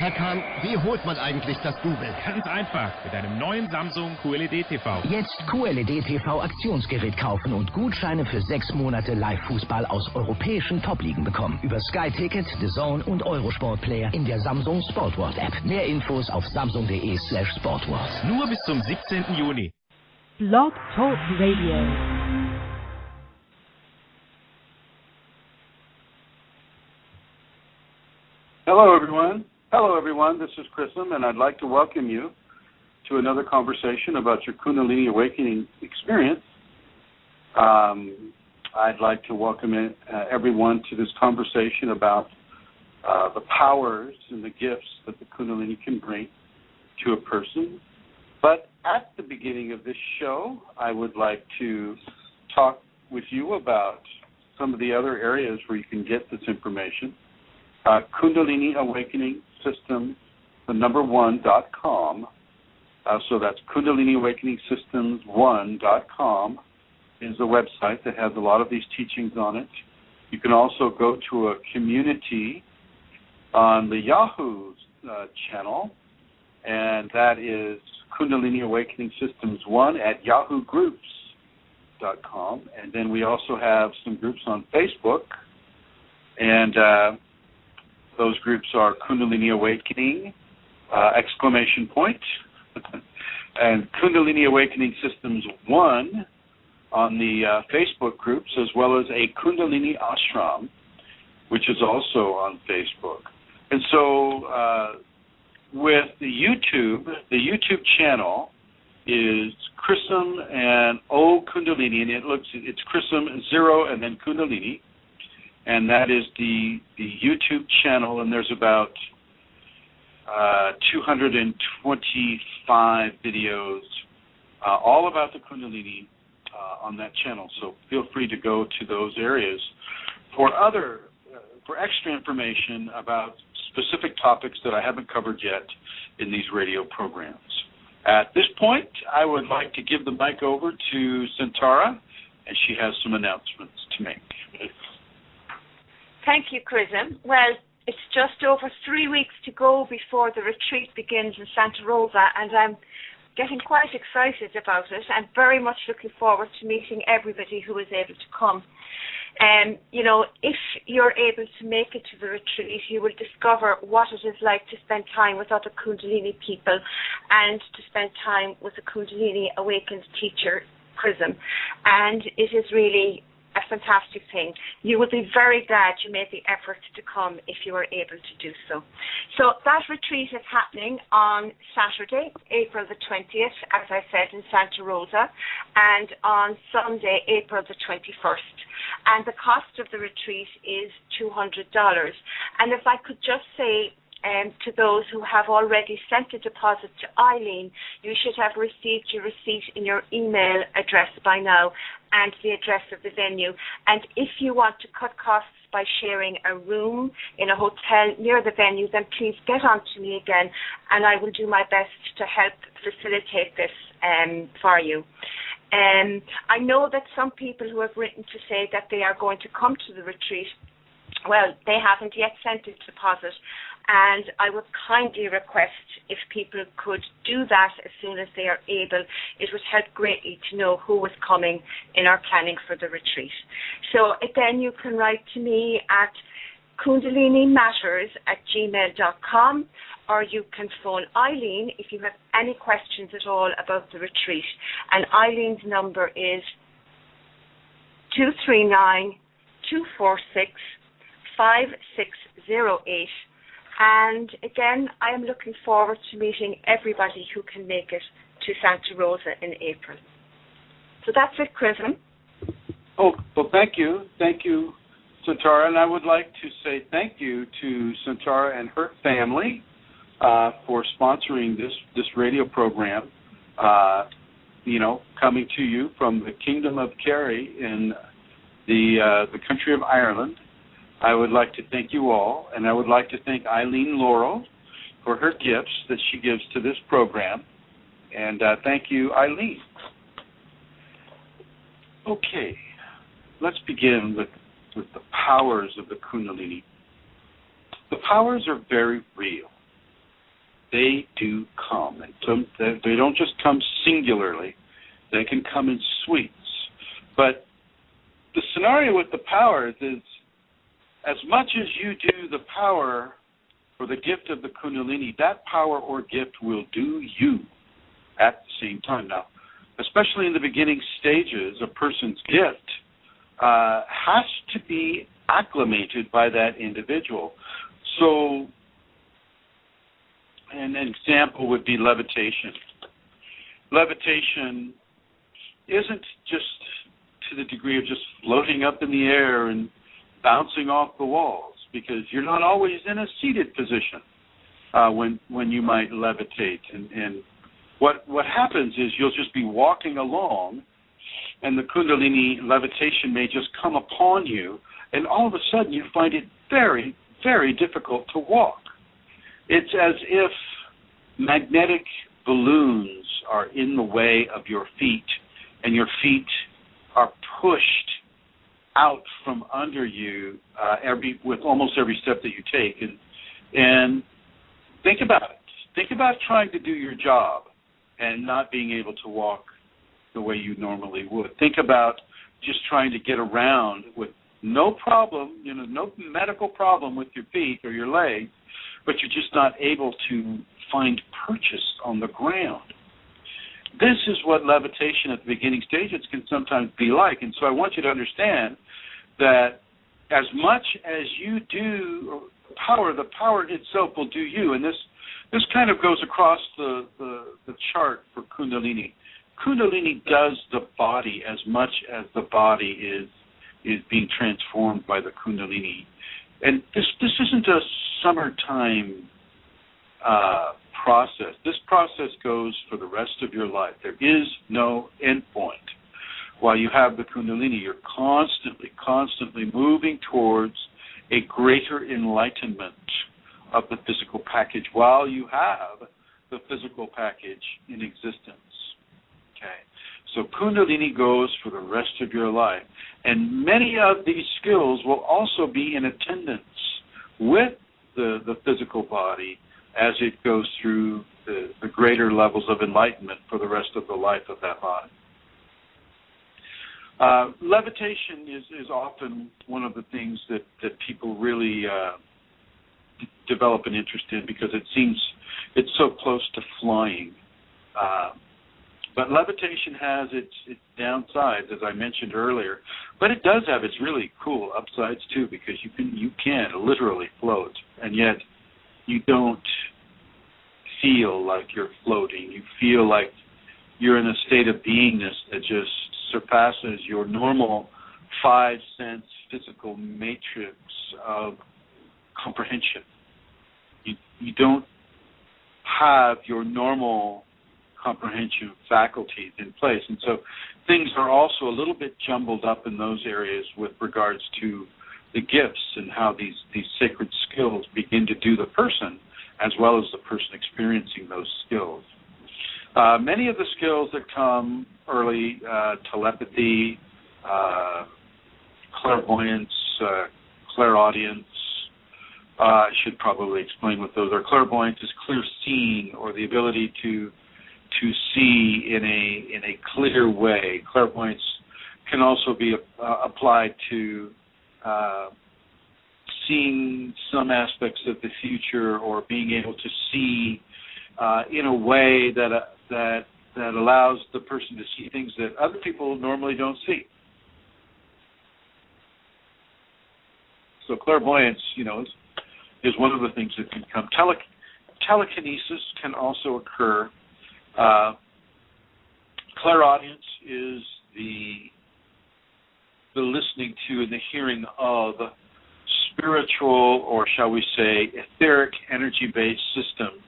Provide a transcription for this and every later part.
Herr Kahn, wie holt man eigentlich das Double? Ganz einfach, mit einem neuen Samsung QLED TV. Jetzt QLED TV Aktionsgerät kaufen und Gutscheine für 6 Monate Live-Fußball aus europäischen Top-Ligen bekommen. Über Sky Ticket, The Zone und Eurosport Player in der Samsung Sportworld App. Mehr Infos auf samsung.de/sportworld. Nur bis zum 17. Juni. Blog Talk Radio. Hello, everyone. This is Chrism, and I'd like to welcome you to another conversation about your Kundalini awakening experience. I'd like to welcome everyone to this conversation about the powers and the gifts that the Kundalini can bring to a person. But at the beginning of this show, I would like to talk with you about some of the other areas where you can get this information. Kundalini Awakening System, the number 1.com. So that's Kundalini Awakening Systems 1.com is the website that has a lot of these teachings on it. You can also go to a community on the Yahoo channel, and that is Kundalini Awakening Systems 1 at yahoogroups.com. And then we also have some groups on Facebook, and those groups are Kundalini Awakening, ! and Kundalini Awakening Systems 1 on the Facebook groups, as well as a Kundalini Ashram, which is also on Facebook. And so with the YouTube channel is Chrism and O Kundalini, and it's Chrism 0 and then Kundalini. And that is the YouTube channel, and there's about 225 videos all about the Kundalini on that channel. So feel free to go to those areas for extra information about specific topics that I haven't covered yet in these radio programs. At this point, I would like to give the mic over to Santara, and she has some announcements to make. Thank you, Chrism. Well, it's just over 3 weeks to go before the retreat begins in Santa Rosa, and I'm getting quite excited about it. I'm very much looking forward to meeting everybody who is able to come. If you're able to make it to the retreat, you will discover what it is like to spend time with other Kundalini people and to spend time with a Kundalini awakened teacher, Chrism. And it is really a fantastic thing. You will be very glad you made the effort to come if you are able to do so. So that retreat is happening on Saturday, April the 20th, as I said, in Santa Rosa, and on Sunday, April the 21st. And the cost of the retreat is $200. And if I could just say to those who have already sent a deposit to Eileen, you should have received your receipt in your email address by now and the address of the venue. And if you want to cut costs by sharing a room in a hotel near the venue, then please get on to me again, and I will do my best to help facilitate this for you. I know that some people who have written to say that they are going to come to the retreat, well, they haven't yet sent a deposit, and I would kindly request if people could do that as soon as they are able. It would help greatly to know who is coming in our planning for the retreat. So again, you can write to me at kundalinimatters@gmail.com, or you can phone Eileen if you have any questions at all about the retreat. And Eileen's number is 239-246-5608. And again, I am looking forward to meeting everybody who can make it to Santa Rosa in April. So that's it, Chrism. Oh, well, thank you. Thank you, Santara. And I would like to say thank you to Santara and her family for sponsoring this radio program, coming to you from the Kingdom of Kerry in the country of Ireland. I would like to thank you all, and I would like to thank Eileen Laurel for her gifts that she gives to this program. And thank you, Eileen. Okay, let's begin with the powers of the Kundalini. The powers are very real. they do come. And they don't just come singularly. They can come in suites. But the scenario with the powers is, as much as you do the power or the gift of the Kundalini, that power or gift will do you at the same time. Now, especially in the beginning stages, a person's gift has to be acclimated by that individual. So an example would be levitation. Levitation isn't just to the degree of just floating up in the air and bouncing off the walls, because you're not always in a seated position when you might levitate. And what happens is you'll just be walking along, and the Kundalini levitation may just come upon you, and all of a sudden you find it very, very difficult to walk. It's as if magnetic balloons are in the way of your feet, and your feet are pushed out from under you with almost every step that you take. And think about it. Think about trying to do your job and not being able to walk the way you normally would. Think about just trying to get around with no problem, no medical problem with your feet or your legs, but you're just not able to find purchase on the ground. This is what levitation at the beginning stages can sometimes be like. And so I want you to understand that as much as you do the power itself will do you. And this kind of goes across the chart for Kundalini. Kundalini does the body as much as the body is being transformed by the Kundalini. And this isn't a summertime process. This process goes for the rest of your life. There is no end point. While you have the Kundalini, you're constantly moving towards a greater enlightenment of the physical package while you have the physical package in existence. Okay? So Kundalini goes for the rest of your life. And many of these skills will also be in attendance with the physical body as it goes through the greater levels of enlightenment for the rest of the life of that body. Levitation is often one of the things that people really develop an interest in, because it seems it's so close to flying. But levitation has its downsides, as I mentioned earlier, but it does have its really cool upsides too, because you can literally float, and yet you don't feel like you're floating. You feel like you're in a state of beingness that just surpasses your normal 5-sense physical matrix of comprehension. You don't have your normal comprehension faculties in place. And so things are also a little bit jumbled up in those areas with regards to the gifts and how these sacred skills begin to do the person as well as the person experiencing those skills. Many of the skills that come early, telepathy, clairvoyance, clairaudience, I should probably explain what those are. Clairvoyance is clear seeing, or the ability to see in a clear way. Clairvoyance can also be applied to seeing some aspects of the future, or being able to see in a way that allows the person to see things that other people normally don't see. So clairvoyance, is one of the things that can come. Telekinesis can also occur. Clairaudience is the listening to and the hearing of spiritual, or shall we say, etheric energy-based systems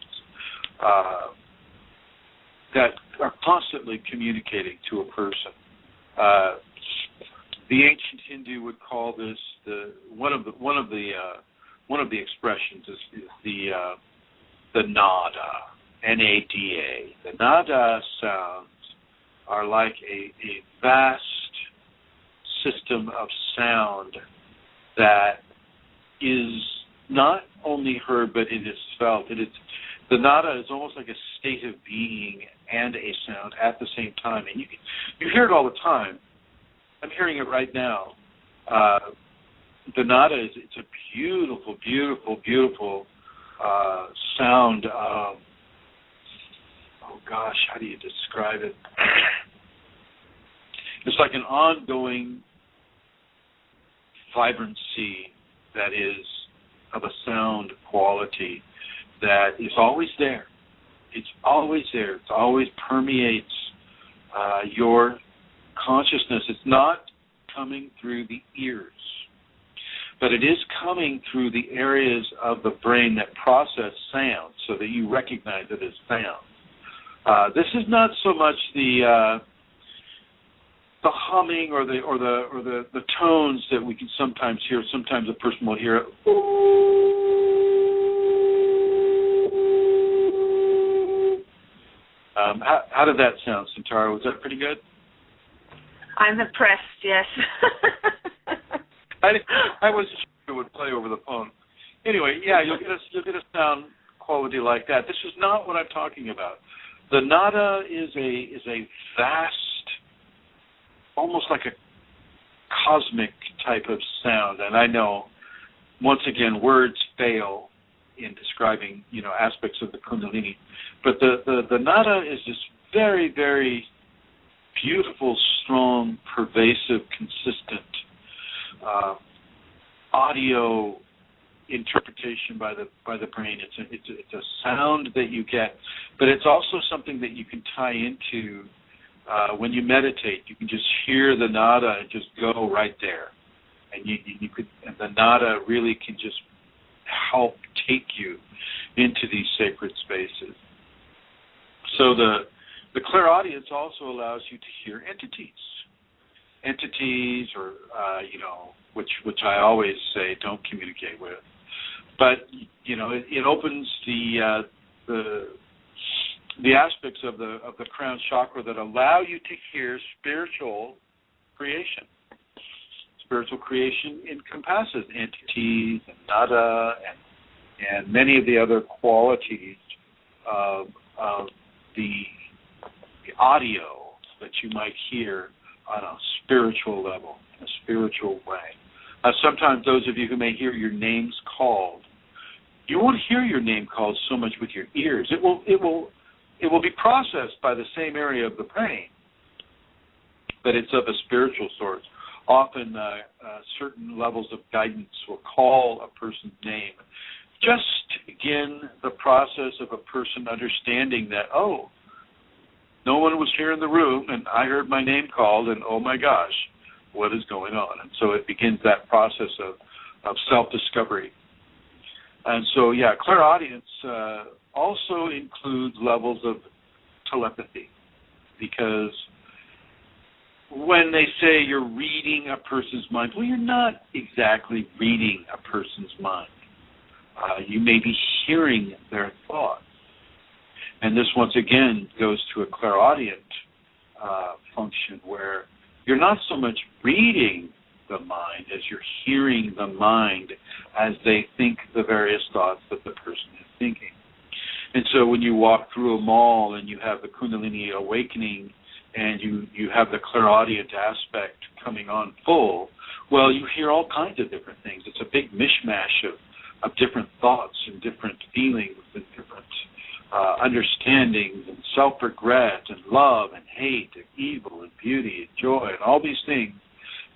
that are constantly communicating to a person. The ancient Hindu would call this one of the expressions is the nada, N-A-D-A. The nada sounds are like a vast system of sound that is not only heard, but it is felt. The nada is almost like a state of being and a sound at the same time. And you hear it all the time. I'm hearing it right now. The nada it's a beautiful, beautiful, beautiful sound of, oh gosh, how do you describe it? It's like an ongoing vibrancy that is of a sound quality that is always there. It's always there. It always permeates your consciousness. It's not coming through the ears, but it is coming through the areas of the brain that process sound so that you recognize it as sound. This is not so much the humming or the tones that we can sometimes hear. Sometimes a person will hear it. How did that sound, Santara? Was that pretty good? I'm impressed, yes. I wasn't sure it would play over the phone. Anyway, yeah, you'll get a sound quality like that. This is not what I'm talking about. The nada is a vast, almost like a cosmic type of sound. And I know, once again, words fail in describing, aspects of the Kundalini. But the nada is this very, very beautiful, strong, pervasive, consistent audio interpretation by the brain. It's a sound that you get, but it's also something that you can tie into when you meditate. You can just hear the nada and just go right there, and and the nada really can just help take you into these sacred spaces. So the clairaudience also allows you to hear entities, or which I always say don't communicate with. But it opens the aspects of the crown chakra that allow you to hear spiritual creation. Spiritual creation encompasses entities and nada and many of the other qualities of the audio that you might hear on a spiritual level, in a spiritual way. Sometimes those of you who may hear your names called, you won't hear your name called so much with your ears. It will be processed by the same area of the brain, but it's of a spiritual sort. Often certain levels of guidance will call a person's name just to begin the process of a person understanding that, oh, no one was here in the room and I heard my name called and oh my gosh, what is going on? And so it begins that process of self-discovery. And so, yeah, clairaudience also includes levels of telepathy, because when they say you're reading a person's mind, well, you're not exactly reading a person's mind. You may be hearing their thoughts. And this, once again, goes to a clairaudient function where you're not so much reading the mind as you're hearing the mind as they think the various thoughts that the person is thinking. And so when you walk through a mall and you have the Kundalini awakening and you have the clairaudient aspect coming on full, well, you hear all kinds of different things. It's a big mishmash of different thoughts and different feelings and different understandings and self-regret and love and hate and evil and beauty and joy and all these things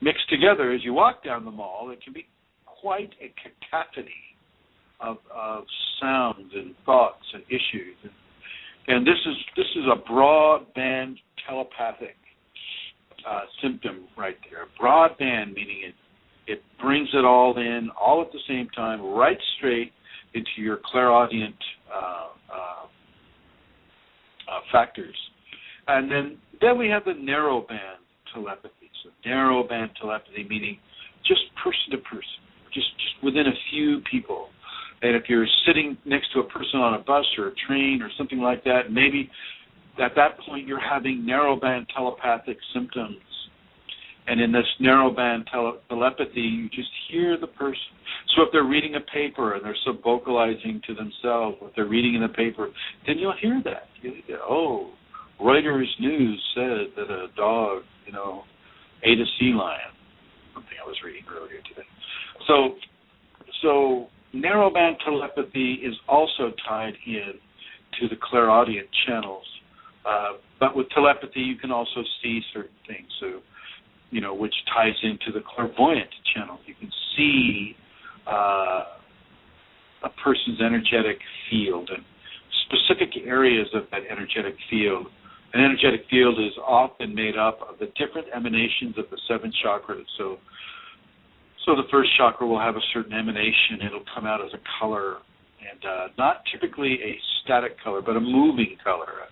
mixed together as you walk down the mall. It can be quite a cacophony of sounds and thoughts and issues. And this is a broadband telepathic symptom right there. Broadband meaning it brings it all in, all at the same time, right straight into your clairaudient factors. And then we have the narrow band telepathy. So narrow band telepathy meaning just person to person, just within a few people. And if you're sitting next to a person on a bus or a train or something like that, maybe at that point you're having narrow band telepathic symptoms. And in this narrowband telepathy, you just hear the person. So if they're reading a paper and they're sub-vocalizing to themselves what they're reading in the paper, then you'll hear that. Oh, Reuters News said that a dog, ate a sea lion. Something I was reading earlier today. So narrowband telepathy is also tied in to the clairaudient channels. But with telepathy, you can also see certain things. So, which ties into the clairvoyant channel. You can see a person's energetic field and specific areas of that energetic field. An energetic field is often made up of the different emanations of the 7 chakras. So the first chakra will have a certain emanation. It'll come out as a color, and not typically a static color, but a moving color,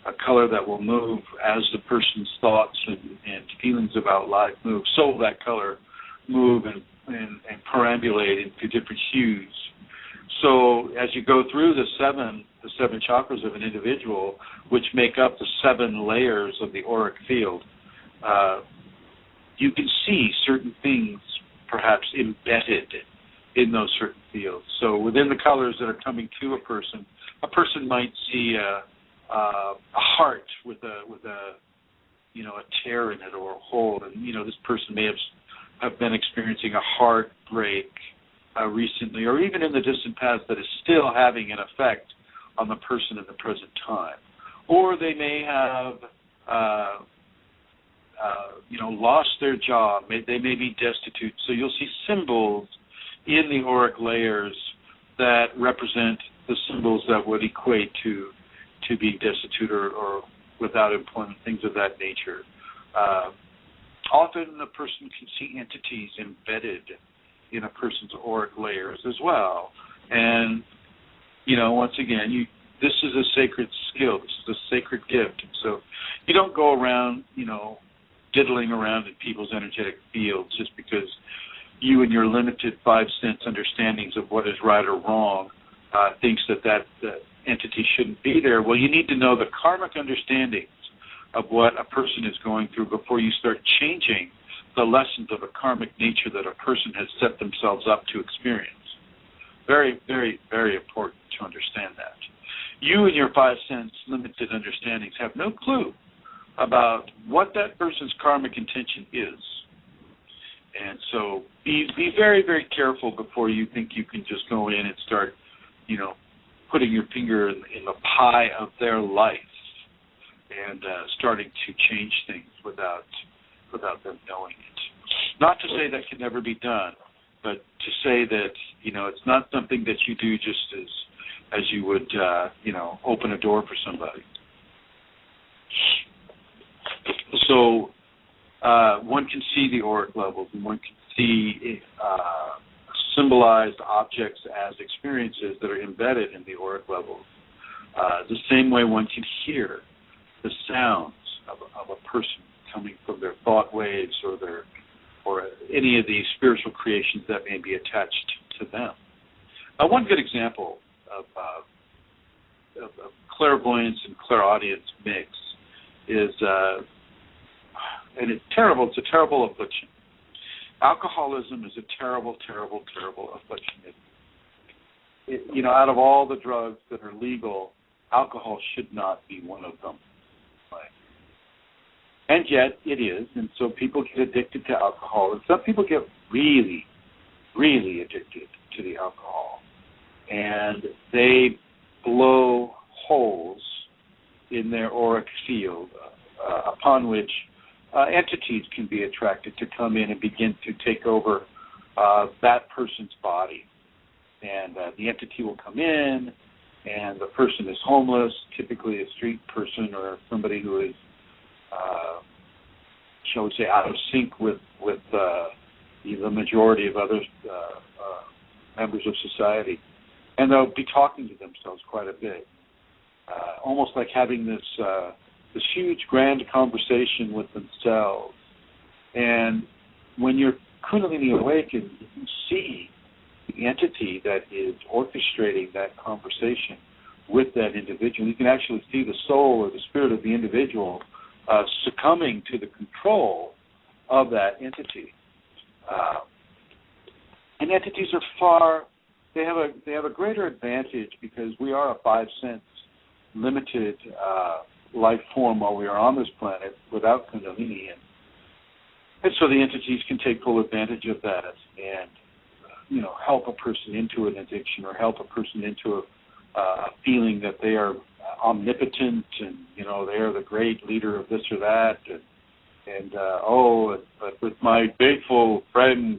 a color that will move as the person's thoughts and feelings about life move. So will that color move and perambulate into different hues. So as you go through the seven chakras of an individual, which make up the 7 layers of the auric field, you can see certain things perhaps embedded in those certain fields. So within the colors that are coming to a person might see a heart with a tear in it or a hole, and this person may have been experiencing a heartbreak recently, or even in the distant past, that is still having an effect on the person in the present time. Or they may have lost their job. They may be destitute. So you'll see symbols in the auric layers that represent the symbols that would equate to being destitute or without employment, things of that nature. Often a person can see entities embedded in a person's auric layers as well. And, once again, this is a sacred skill. This is a sacred gift. And so you don't go around, diddling around in people's energetic fields just because you and your limited 5-sense understandings of what is right or wrong thinks that entity shouldn't be there. Well, you need to know the karmic understandings of what a person is going through before you start changing the lessons of a karmic nature that a person has set themselves up to experience. Very, very, very important to understand that. You and your 5-sense limited understandings have no clue about what that person's karmic intention is. And so be very, very careful before you think you can just go in and start, putting your finger in the pie of their life and starting to change things without them knowing it. Not to say that can never be done, but to say that, it's not something that you do just as you would, open a door for somebody. So one can see the auric levels, and one can see symbolized objects as experiences that are embedded in the auric levels. The same way one can hear the sounds of a person coming from their thought waves or any of the spiritual creations that may be attached to them. One good example of clairvoyance and clairaudience mix is, and it's terrible. It's a terrible affliction. Alcoholism is a terrible, terrible, terrible affliction. Out of all the drugs that are legal, alcohol should not be one of them. Right? And yet it is, and so people get addicted to alcohol, and some people get really, really addicted to the alcohol, and they blow holes in their auric field upon which entities can be attracted to come in and begin to take over that person's body. And the entity will come in, and the person is homeless, typically a street person or somebody who is, shall we say, out of sync with the majority of other members of society. And they'll be talking to themselves quite a bit, almost like having this huge grand conversation with themselves. And when you're Kundalini awakened, you can see the entity that is orchestrating that conversation with that individual. You can actually see the soul or the spirit of the individual succumbing to the control of that entity. And entities are they have a greater advantage because we are a 5-sense limited life form while we are on this planet without Kundalini, and so the entities can take full advantage of that and help a person into an addiction or help a person into a feeling that they are omnipotent and they are the great leader of this or that, but with my faithful friend,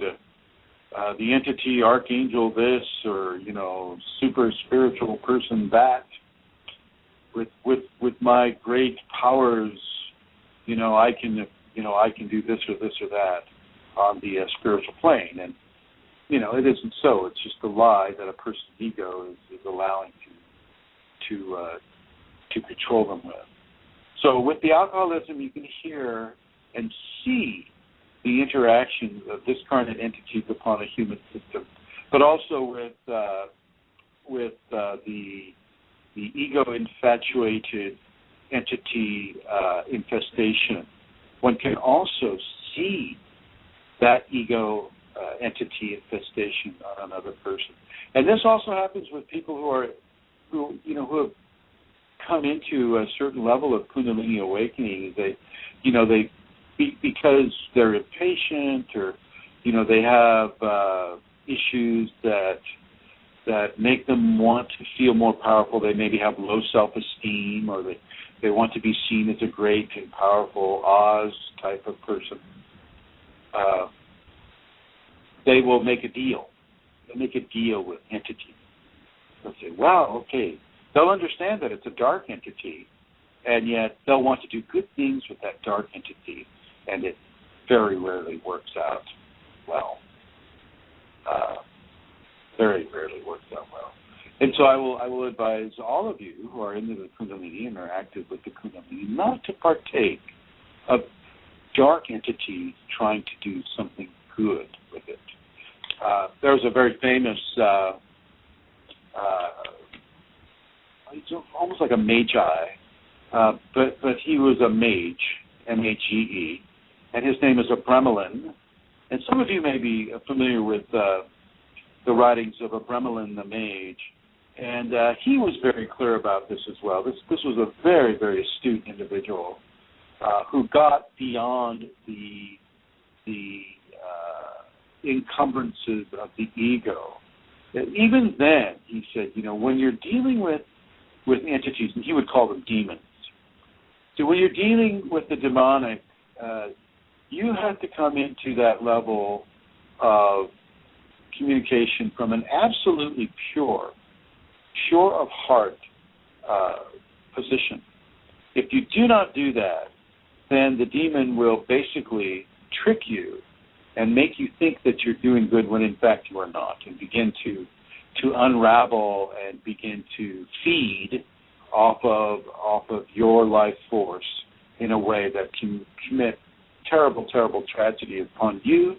the entity archangel this or super spiritual person that, with my great powers, I can do this or that on the spiritual plane, and it isn't so. It's just a lie that a person's ego is allowing to control them with. So with the alcoholism, you can hear and see the interactions of discarnate entities upon a human system, but also with the ego-infatuated entity infestation. One can also see that ego entity infestation on another person, and this also happens with people who have come into a certain level of Kundalini awakening. Because they're impatient, or they have issues that make them want to feel more powerful. They maybe have low self-esteem, or they want to be seen as a great and powerful Oz type of person. They will make a deal. They'll make a deal with entities. They'll say, wow, okay. They'll understand that it's a dark entity, and yet they'll want to do good things with that dark entity, and it very rarely works out well. Very rarely works out well. And so I will advise all of you who are into the Kundalini and are active with the Kundalini not to partake of dark entities trying to do something good with it. There's a very famous, he's almost like a magi, but he was a mage, M-A-G-E, and his name is Abramelin. And some of you may be familiar with the writings of Abramelin the mage, and he was very clear about this as well. This was a very, very astute individual who got beyond the encumbrances of the ego. And even then, he said, when you're dealing with entities, and he would call them demons. So when you're dealing with the demonic, you have to come into that level of communication from an absolutely pure of heart position. If you do not do that, then the demon will basically trick you and make you think that you're doing good when in fact you are not, and begin to unravel and begin to feed off of your life force in a way that can commit terrible, terrible tragedy upon you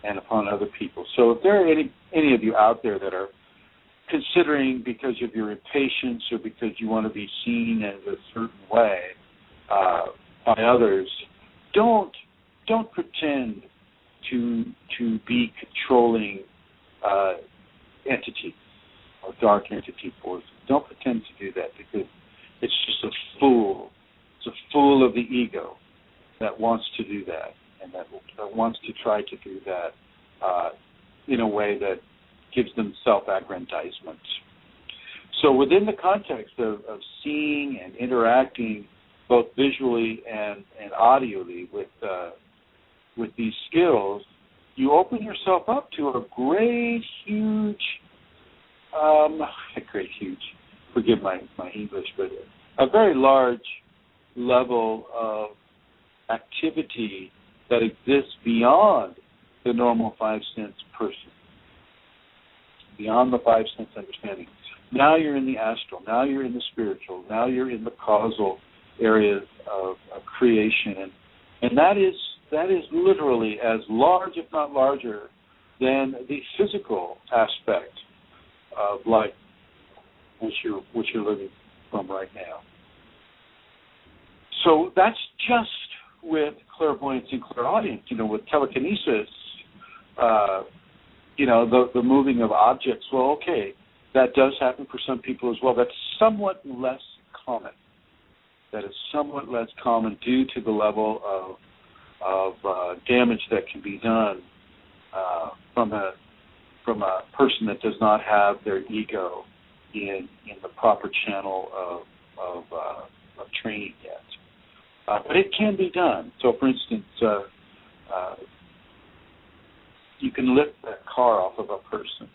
and upon other people. So if there are any of you out there that are considering, because of your impatience or because you want to be seen as a certain way by others, don't pretend to be controlling entities or dark entity forces. Don't pretend to do that, because it's just a fool. It's a fool of the ego that wants to do that, and that wants to try to do that in a way that gives them self-aggrandizement. So within the context of seeing and interacting both visually and audially with these skills, you open yourself up to a forgive my English, but a very large level of activity that exists beyond the normal 5-sense person, beyond the 5-sense understanding. Now you're in the astral, now you're in the spiritual, now you're in the causal areas of creation, and that is literally as large, if not larger, than the physical aspect of life which you're living from right now. So that's just with clairvoyance and clairaudience, with telekinesis, the moving of objects. Well, okay, that does happen for some people as well. That's somewhat less common. That is somewhat less common due to the level of damage that can be done from a person that does not have their ego in the proper channel of training yet. But it can be done. So, for instance, you can lift that car off of a person,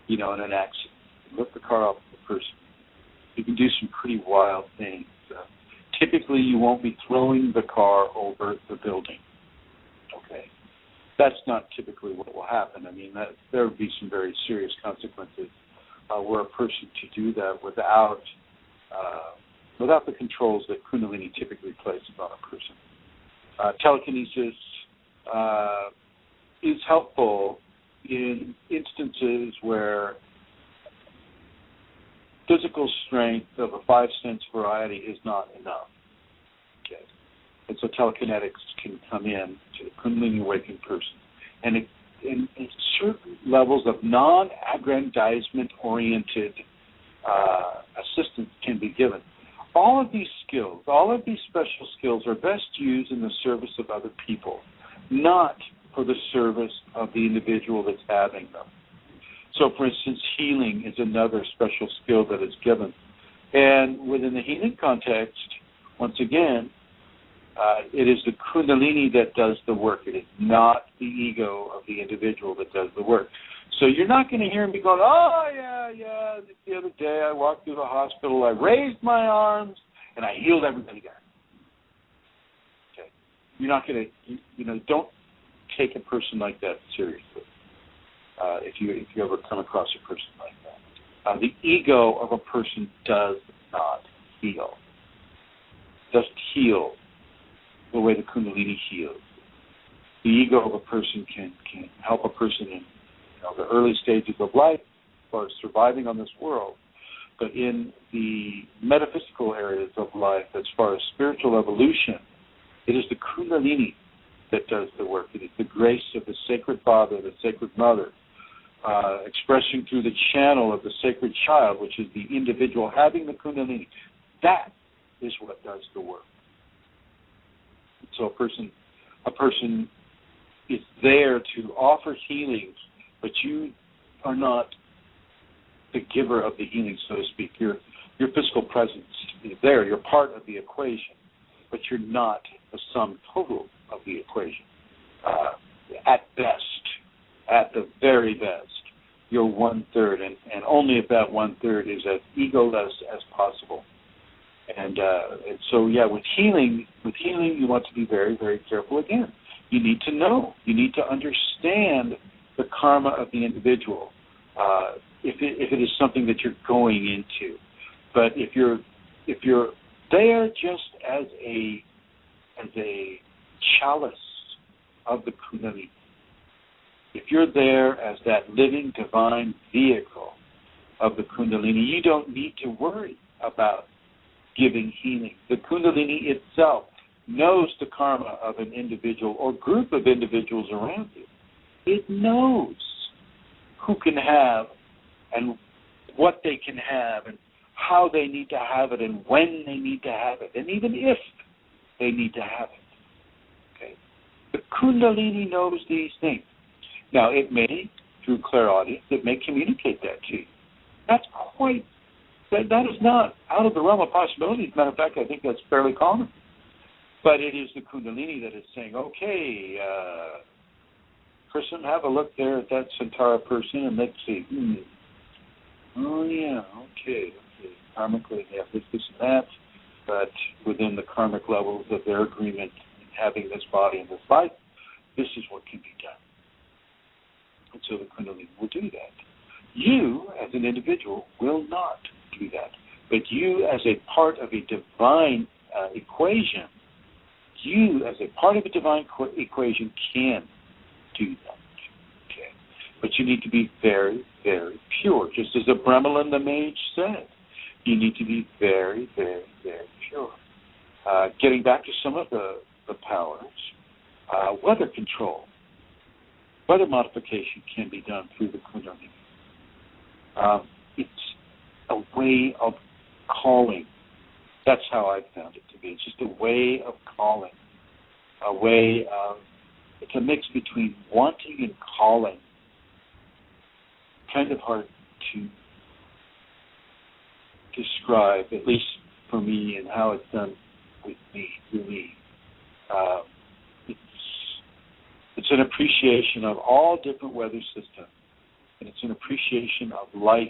in an accident. Lift the car off of a person. You can do some pretty wild things. Typically, you won't be throwing the car over the building. Okay, that's not typically what will happen. I mean, there would be some very serious consequences were a person to do that without the controls that Kundalini typically places on a person. Telekinesis is helpful in instances where physical strength of a 5-sense variety is not enough. Okay, and so telekinetics can come in to the Kundalini awakened person, and in certain levels of non-aggrandizement-oriented assistance can be given. All of these skills, all of these special skills are best used in the service of other people, not for the service of the individual that's having them. So, for instance, healing is another special skill that is given. And within the healing context, once again, it is the Kundalini that does the work. It is not the ego of the individual that does the work. So you're not going to hear me going, oh, yeah, the other day I walked through the hospital, I raised my arms, and I healed everybody there. Okay. You're not going to, don't take a person like that seriously. If you ever come across a person like that. The ego of a person does not heal. It doesn't heal the way the Kundalini heals. The ego of a person can help a person in the early stages of life as far as surviving on this world. But in the metaphysical areas of life, as far as spiritual evolution, it is the Kundalini that does the work. It is the grace of the Sacred Father, the Sacred Mother, expressing through the channel of the Sacred Child, which is the individual having the Kundalini. That is what does the work. So a person is there to offer healings, but you are not the giver of the healing, so to speak. Your physical presence is there. You're part of the equation, but you're not the sum total of the equation. At best, at the very best, you're 1/3, and only if that 1/3 is as egoless as possible. And so, with healing, you want to be very, very careful. Again, you need to know, you need to understand the karma of the individual. If it is something that you're going into, but if you're there just as a chalice of the Kundalini, if you're there as that living divine vehicle of the Kundalini, you don't need to worry about giving healing. The Kundalini itself knows the karma of an individual or group of individuals around you. It knows who can have and what they can have and how they need to have it and when they need to have it and even if they need to have it. Okay? The Kundalini knows these things. Now, it may, through clairaudience, it may communicate that to you. That is not out of the realm of possibility. As a matter of fact, I think that's fairly common. But it is the Kundalini that is saying, okay, Kristen, have a look there at that Centaur person and let's see. Oh, yeah, okay. Karmically, they have this, and that. But within the karmic levels of their agreement in having this body and this life, this is what can be done. And so the Kundalini will do that. You, as an individual, will not do that. But you, as a part of a divine equation, can do that. Okay. But you need to be very, very pure. Just as Abramelin the mage said, you need to be very, very, very pure. Getting back to some of the powers, weather control, weather modification can be done through the Kundalini. It's a way of calling. That's how I've found it to be. It's just a way of calling, a way of, it's a mix between wanting and calling. Kind of hard to describe, at least for me, and how it's done with me, through me. It's an appreciation of all different weather systems, and it's an appreciation of life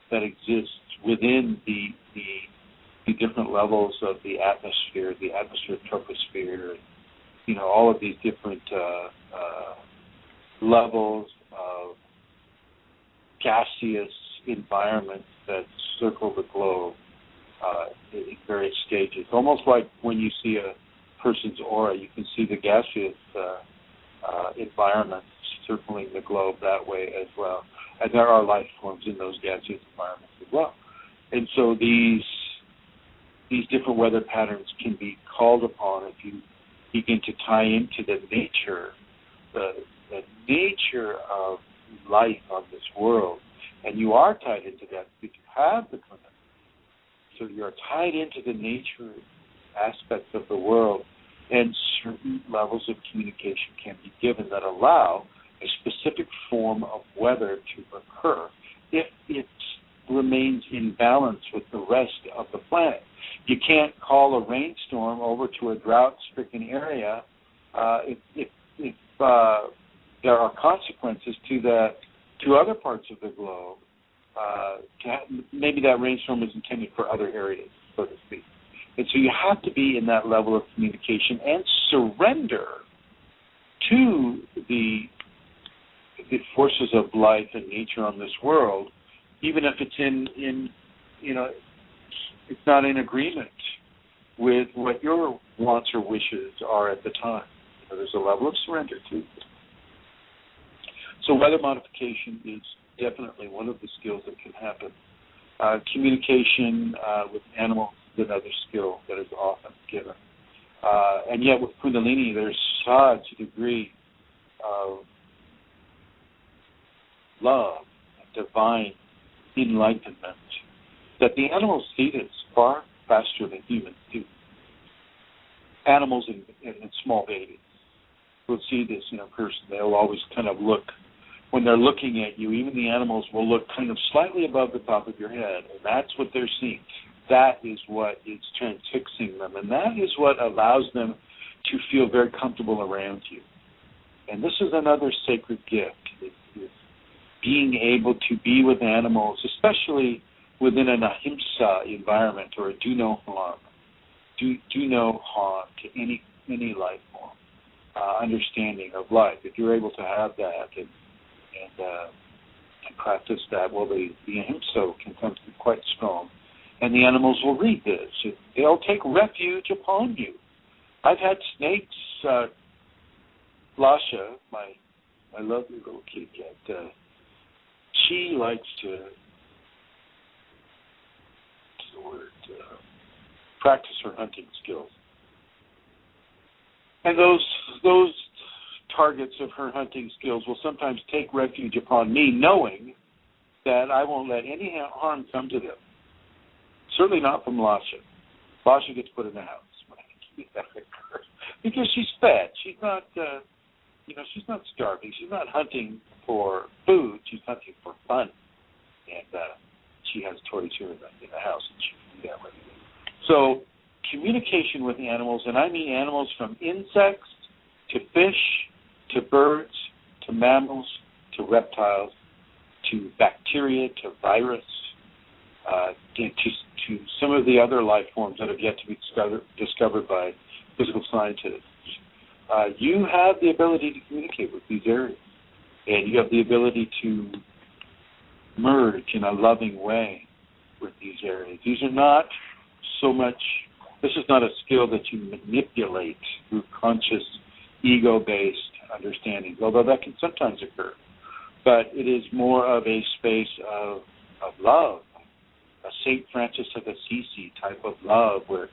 that exists within the different levels of the atmosphere troposphere, all of these different levels of gaseous environments that circle the globe in various stages. Almost like when you see a person's aura, you can see the gaseous environments circling the globe that way as well. And there are life forms in those gaseous environments as well. And so these different weather patterns can be called upon if you begin to tie into the nature of life on this world. And you are tied into that because you have the Kundalini. So you're tied into the nature aspects of the world, and certain levels of communication can be given that allow a specific form of weather to occur if it remains in balance with the rest of the planet. You can't call a rainstorm over to a drought-stricken area if there are consequences to other parts of the globe. Maybe that rainstorm is intended for other areas, so to speak. And so you have to be in that level of communication and surrender to the forces of life and nature on this world, even if it's it's not in agreement with what your wants or wishes are at the time. There's a level of surrender too. So weather modification is definitely one of the skills that can happen. Communication with animals is another skill that is often given. And yet with Kundalini, there's such a degree of love, divine enlightenment, that the animals see this far faster than humans do. Animals and small babies will see this in a person. They'll always kind of look, when they're looking at you, even the animals will look kind of slightly above the top of your head, and that's what they're seeing. That is what is transfixing them, and that is what allows them to feel very comfortable around you. And this is another sacred gift, is being able to be with animals, especially within an ahimsa environment, or a do no harm. Do no harm to any life form, understanding of life. If you're able to have that and practice that, well, the ahimsa can come to be quite strong. And the animals will read this. They'll take refuge upon you. I've had snakes. Lasha, my lovely little kitty cat, she likes to, practice her hunting skills. And those targets of her hunting skills will sometimes take refuge upon me, knowing that I won't let any harm come to them. Certainly not from Lasha. Lasha gets put in the house when I keep that occurs, because she's fed. She's not, she's not starving. She's not hunting for food. She's hunting for fun. And she has toys here in the house, and she can do that with me. So communication with animals, and I mean animals from insects to fish to birds to mammals to reptiles to bacteria to virus to some of the other life forms that have yet to be discovered by physical scientists. You have the ability to communicate with these areas, and you have the ability to merge in a loving way with these areas. These are not so much, this is not a skill that you manipulate through conscious, ego-based understandings, although that can sometimes occur. But it is more of a space of love, a St. Francis of Assisi type of love, where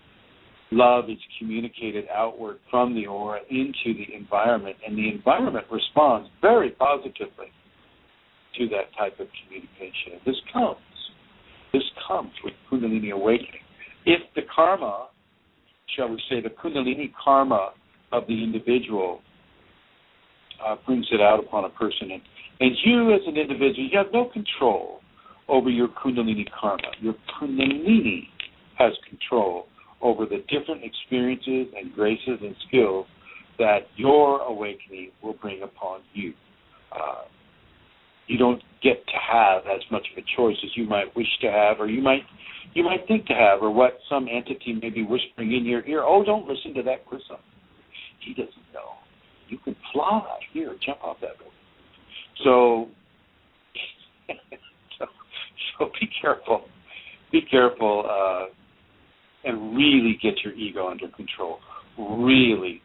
love is communicated outward from the aura into the environment, and the environment responds very positively to that type of communication. And this comes with Kundalini awakening. If the karma, shall we say, the Kundalini karma of the individual brings it out upon a person, and you as an individual, you have no control over your Kundalini karma. Your Kundalini has control over the different experiences and graces and skills that your awakening will bring upon you. You don't get to have as much of a choice as you might wish to have, or you might think to have, or what some entity may be whispering in your ear. Oh, don't listen to that person. He doesn't know. You can fly. Here, jump off that building. So be careful. Be careful and really get your ego under control. Really,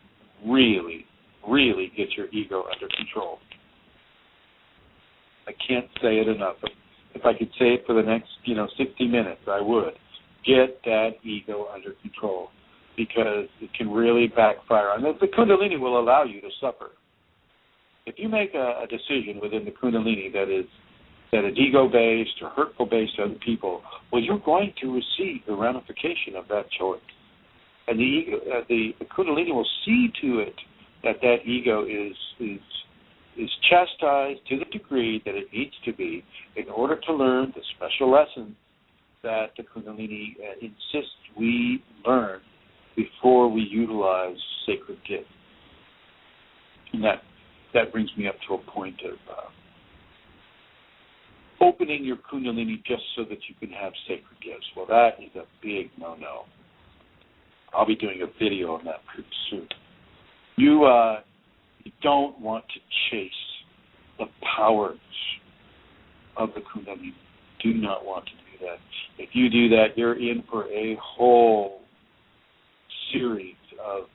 really, really get your ego under control. I can't say it enough. If I could say it for the next, 60 minutes, I would. Get that ego under control, because it can really backfire. And the Kundalini will allow you to suffer. If you make a decision within the Kundalini that is ego-based or hurtful-based to other people, well, you're going to receive the ramification of that choice. And the Kundalini will see to it that ego is chastised to the degree that it needs to be in order to learn the special lessons that the Kundalini insists we learn before we utilize sacred gifts. And that brings me up to a point of opening your Kundalini just so that you can have sacred gifts. Well, that is a big no-no. I'll be doing a video on that pretty soon. You don't want to chase the powers of the Kundalini. Do not want to do that. If you do that, you're in for a whole series of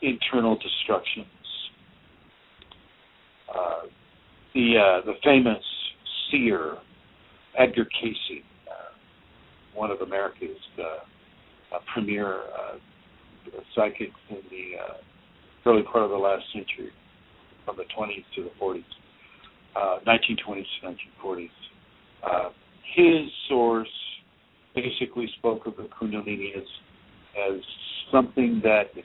internal destructions. The famous seer, Edgar Cayce, one of America's premier psychics in the early part of the last century, from the 20s to the 40s, 1920s to 1940s. His source basically spoke of the Kundalini as something that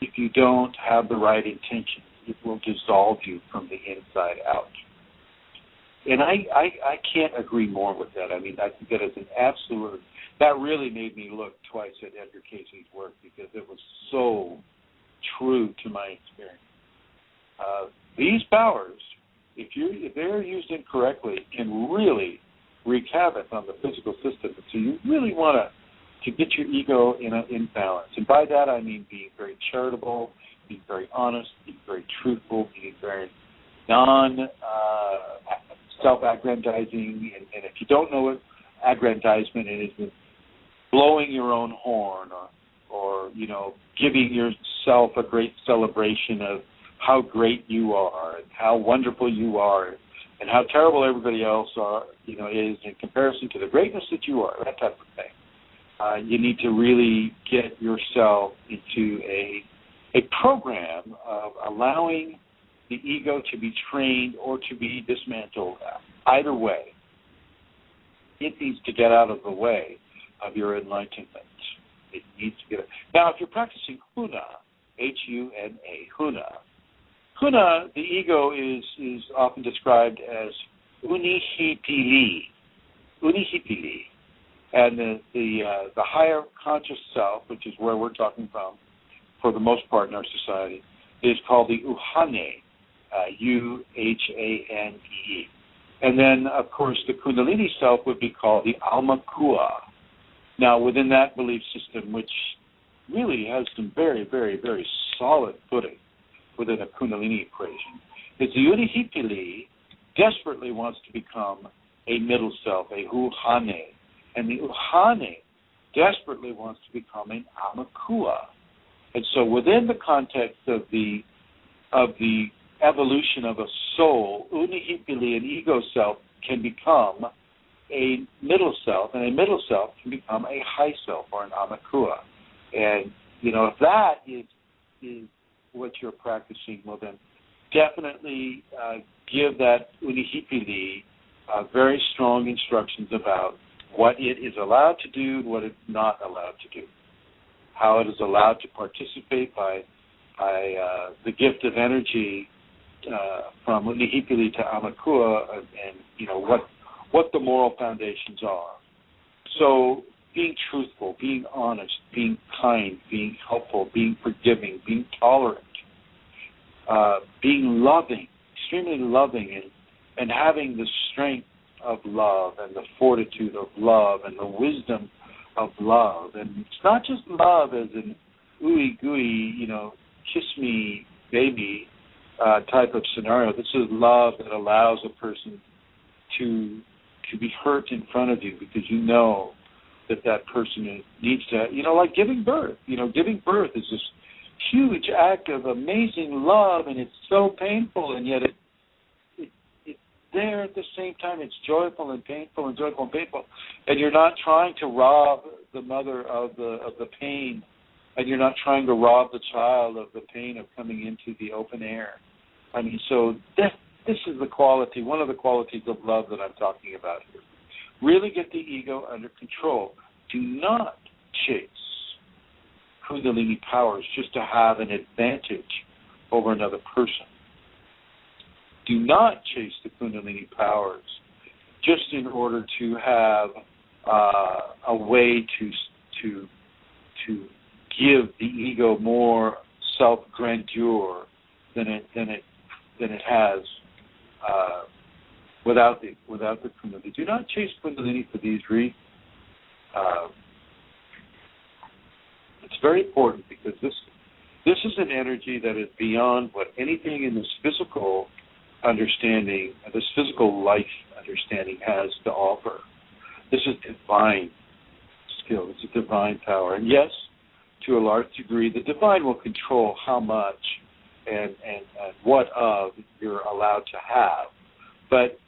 if you don't have the right intention, it will dissolve you from the inside out. And I can't agree more with that. I mean, I think that is an absolute, that really made me look twice at Edgar Cayce's work, because it was so true to my experience. These powers, if they're used incorrectly, can really wreak havoc on the physical system. So you really want to get your ego in balance. And by that I mean being very charitable, being very honest, being very truthful, being very self-aggrandizing. And if you don't know what aggrandizement is, blowing your own horn or giving yourself a great celebration of how great you are and how wonderful you are and how terrible everybody else is in comparison to the greatness that you are, that type of thing. You need to really get yourself into a program of allowing the ego to be trained or to be dismantled. Either way, it needs to get out of the way of your enlightenment. It needs to get. Now, if you're practicing Huna, Huna, the ego is often described as unihipili, and the higher conscious self, which is where we're talking from, for the most part in our society, is called the Uhane, Uhane. And then, of course, the Kundalini self would be called the Alma Kua. Now, within that belief system, which really has some very, very, very solid footing within a Kundalini equation, is the Unihipili desperately wants to become a middle self, a Uhane. And the Uhane desperately wants to become an Amakua. And so within the context of the evolution of a soul, Unihipili, an ego self, can become a middle self, and a middle self can become a high self or an amakua. And, if that is what you're practicing, well then definitely give that unihipili very strong instructions about what it is allowed to do and what it's not allowed to do, how it is allowed to participate by the gift of energy from unihipili to amakua, and what the moral foundations are. So being truthful, being honest, being kind, being helpful, being forgiving, being tolerant, being loving, extremely loving, and having the strength of love and the fortitude of love and the wisdom of love. And it's not just love as an ooey gooey, kiss me baby type of scenario. This is love that allows a person to be hurt in front of you because you know that person needs to, like giving birth. Giving birth is this huge act of amazing love, and it's so painful, and yet it's there at the same time. It's joyful and painful and joyful and painful, and you're not trying to rob the mother of the pain, and you're not trying to rob the child of the pain of coming into the open air. So this is the quality, one of the qualities of love that I'm talking about here. Really get the ego under control. Do not chase Kundalini powers just to have an advantage over another person. Do not chase the Kundalini powers just in order to have a way to give the ego more self-grandeur than it has without the Kundalini. Do not chase Kundalini for these reasons. It's very important because this is an energy that is beyond what anything in this physical understanding, this physical life understanding has to offer. This is divine skill. It's a divine power. And yes, to a large degree, the divine will control how much and what of you're allowed to have. But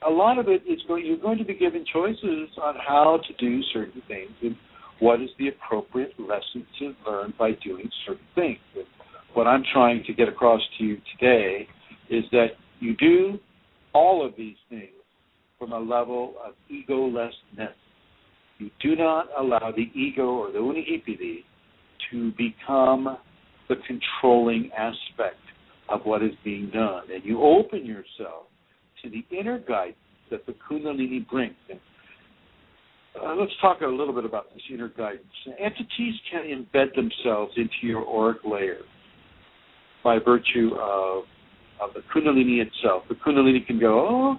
a lot of it is you're going to be given choices on how to do certain things and what is the appropriate lesson to learn by doing certain things. And what I'm trying to get across to you today is that you do all of these things from a level of egolessness. You do not allow the ego or the unihipili to become the controlling aspect of what is being done. And you open yourself to the inner guidance that the Kundalini brings. And let's talk a little bit about this inner guidance. Entities can embed themselves into your auric layer by virtue of the Kundalini itself. The Kundalini can go,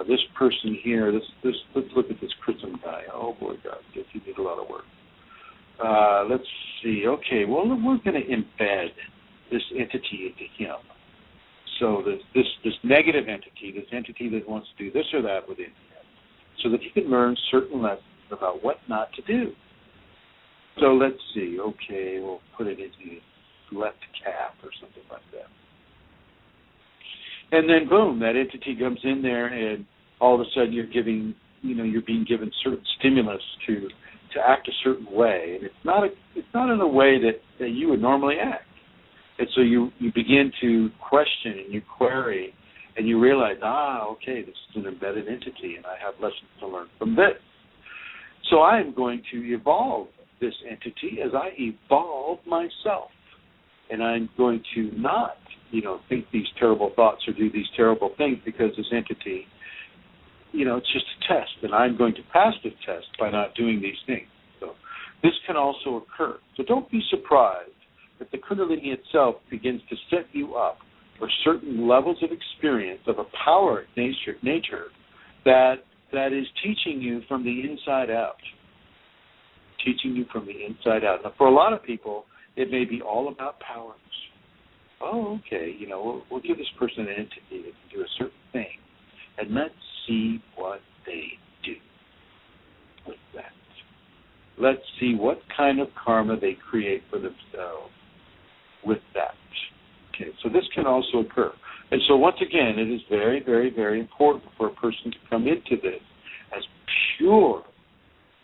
this person here, let's look at this Chrism guy. Oh boy, God, guess he did a lot of work. Let's see. Okay, well, we're going to embed this entity into him. So this negative entity, this entity that wants to do this or that within him, so that he can learn certain lessons about what not to do. So let's see. Okay, we'll put it into his left calf or something like that. And then boom, that entity comes in there, and all of a sudden you're being given certain stimulus to act a certain way, and it's not in a way that you would normally act. And so you begin to question and you query, and you realize, okay, this is an embedded entity, and I have lessons to learn from this. So I am going to evolve this entity as I evolve myself, and I'm going to not, think these terrible thoughts or do these terrible things because this entity, it's just a test, and I'm going to pass the test by not doing these things. So this can also occur. So don't be surprised that the Kundalini itself begins to set you up for certain levels of experience of a power nature that is teaching you from the inside out. Teaching you from the inside out. Now, for a lot of people, it may be all about powers. Oh, okay, we'll give this person an entity that can do a certain thing, and let's see what they do with that. Let's see what kind of karma they create for themselves with that. Okay, so this can also occur. And so once again, it is very, very, very important for a person to come into this as pure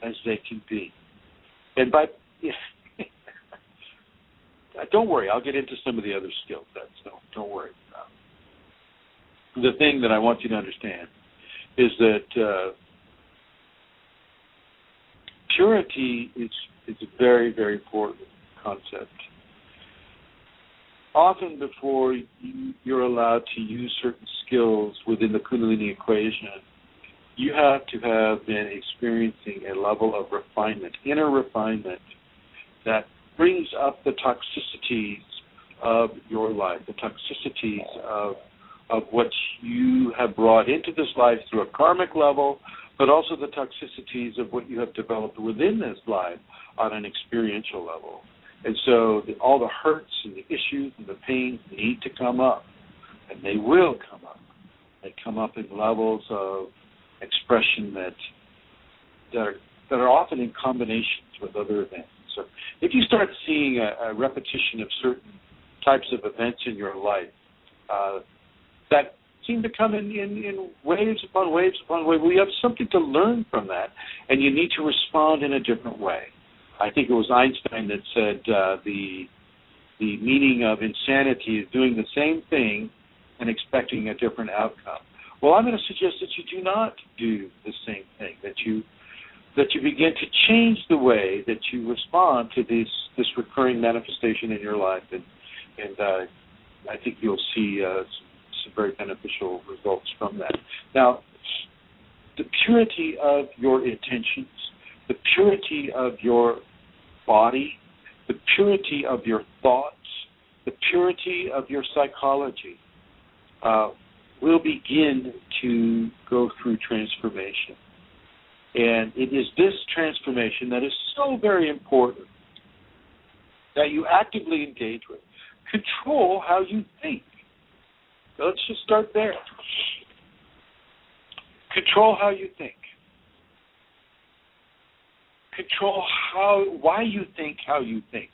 as they can be. And don't worry, I'll get into some of the other skills. Don't worry. The thing that I want you to understand is that purity is a very, very important concept. Often before you're allowed to use certain skills within the Kundalini equation, you have to have been experiencing a level of refinement, inner refinement, that brings up the toxicities of your life, the toxicities of what you have brought into this life through a karmic level, but also the toxicities of what you have developed within this life on an experiential level. And so all the hurts and the issues and the pains need to come up, and they will come up. They come up in levels of expression that are often in combinations with other events. So if you start seeing a repetition of certain types of events in your life that seem to come in waves upon waves upon waves, we have something to learn from that, and you need to respond in a different way. I think it was Einstein that said the meaning of insanity is doing the same thing and expecting a different outcome. Well, I'm going to suggest that you do not do the same thing, that you begin to change the way that you respond to this recurring manifestation in your life, and I think you'll see some very beneficial results from that. Now, the purity of your intentions, the purity of your body, the purity of your thoughts, the purity of your psychology will begin to go through transformation. And it is this transformation that is so very important that you actively engage with. Control how you think. So let's just start there. Control how you think. Control why you think how you think.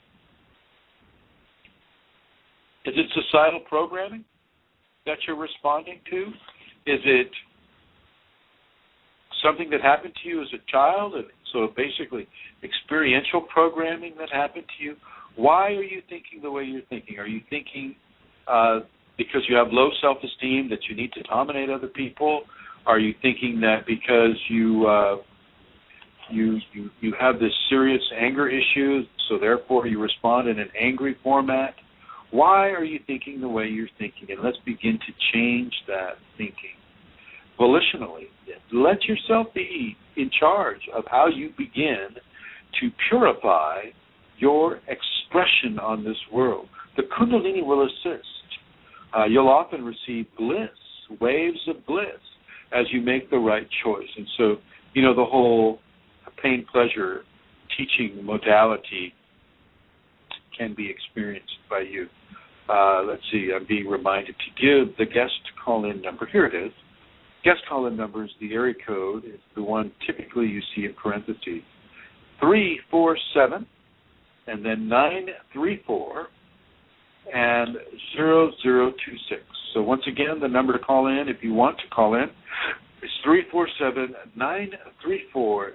Is it societal programming that you're responding to? Is it something that happened to you as a child? And so basically experiential programming that happened to you. Why are you thinking the way you're thinking? Are you thinking because you have low self-esteem that you need to dominate other people? Are you thinking that because you have this serious anger issue, so therefore you respond in an angry format? Why are you thinking the way you're thinking? And let's begin to change that thinking volitionally. Let yourself be in charge of how you begin to purify your expression on this world. The Kundalini will assist. You'll often receive bliss, waves of bliss, as you make the right choice. And so, the whole pain-pleasure teaching modality can be experienced by you. Let's see, I'm being reminded to give the guest call-in number. Here it is. Guest call-in number is the area code. It's the one typically you see in parentheses. 347, and then 934, and 0026. So once again, the number to call in, if you want to call in, is 347-934-0026.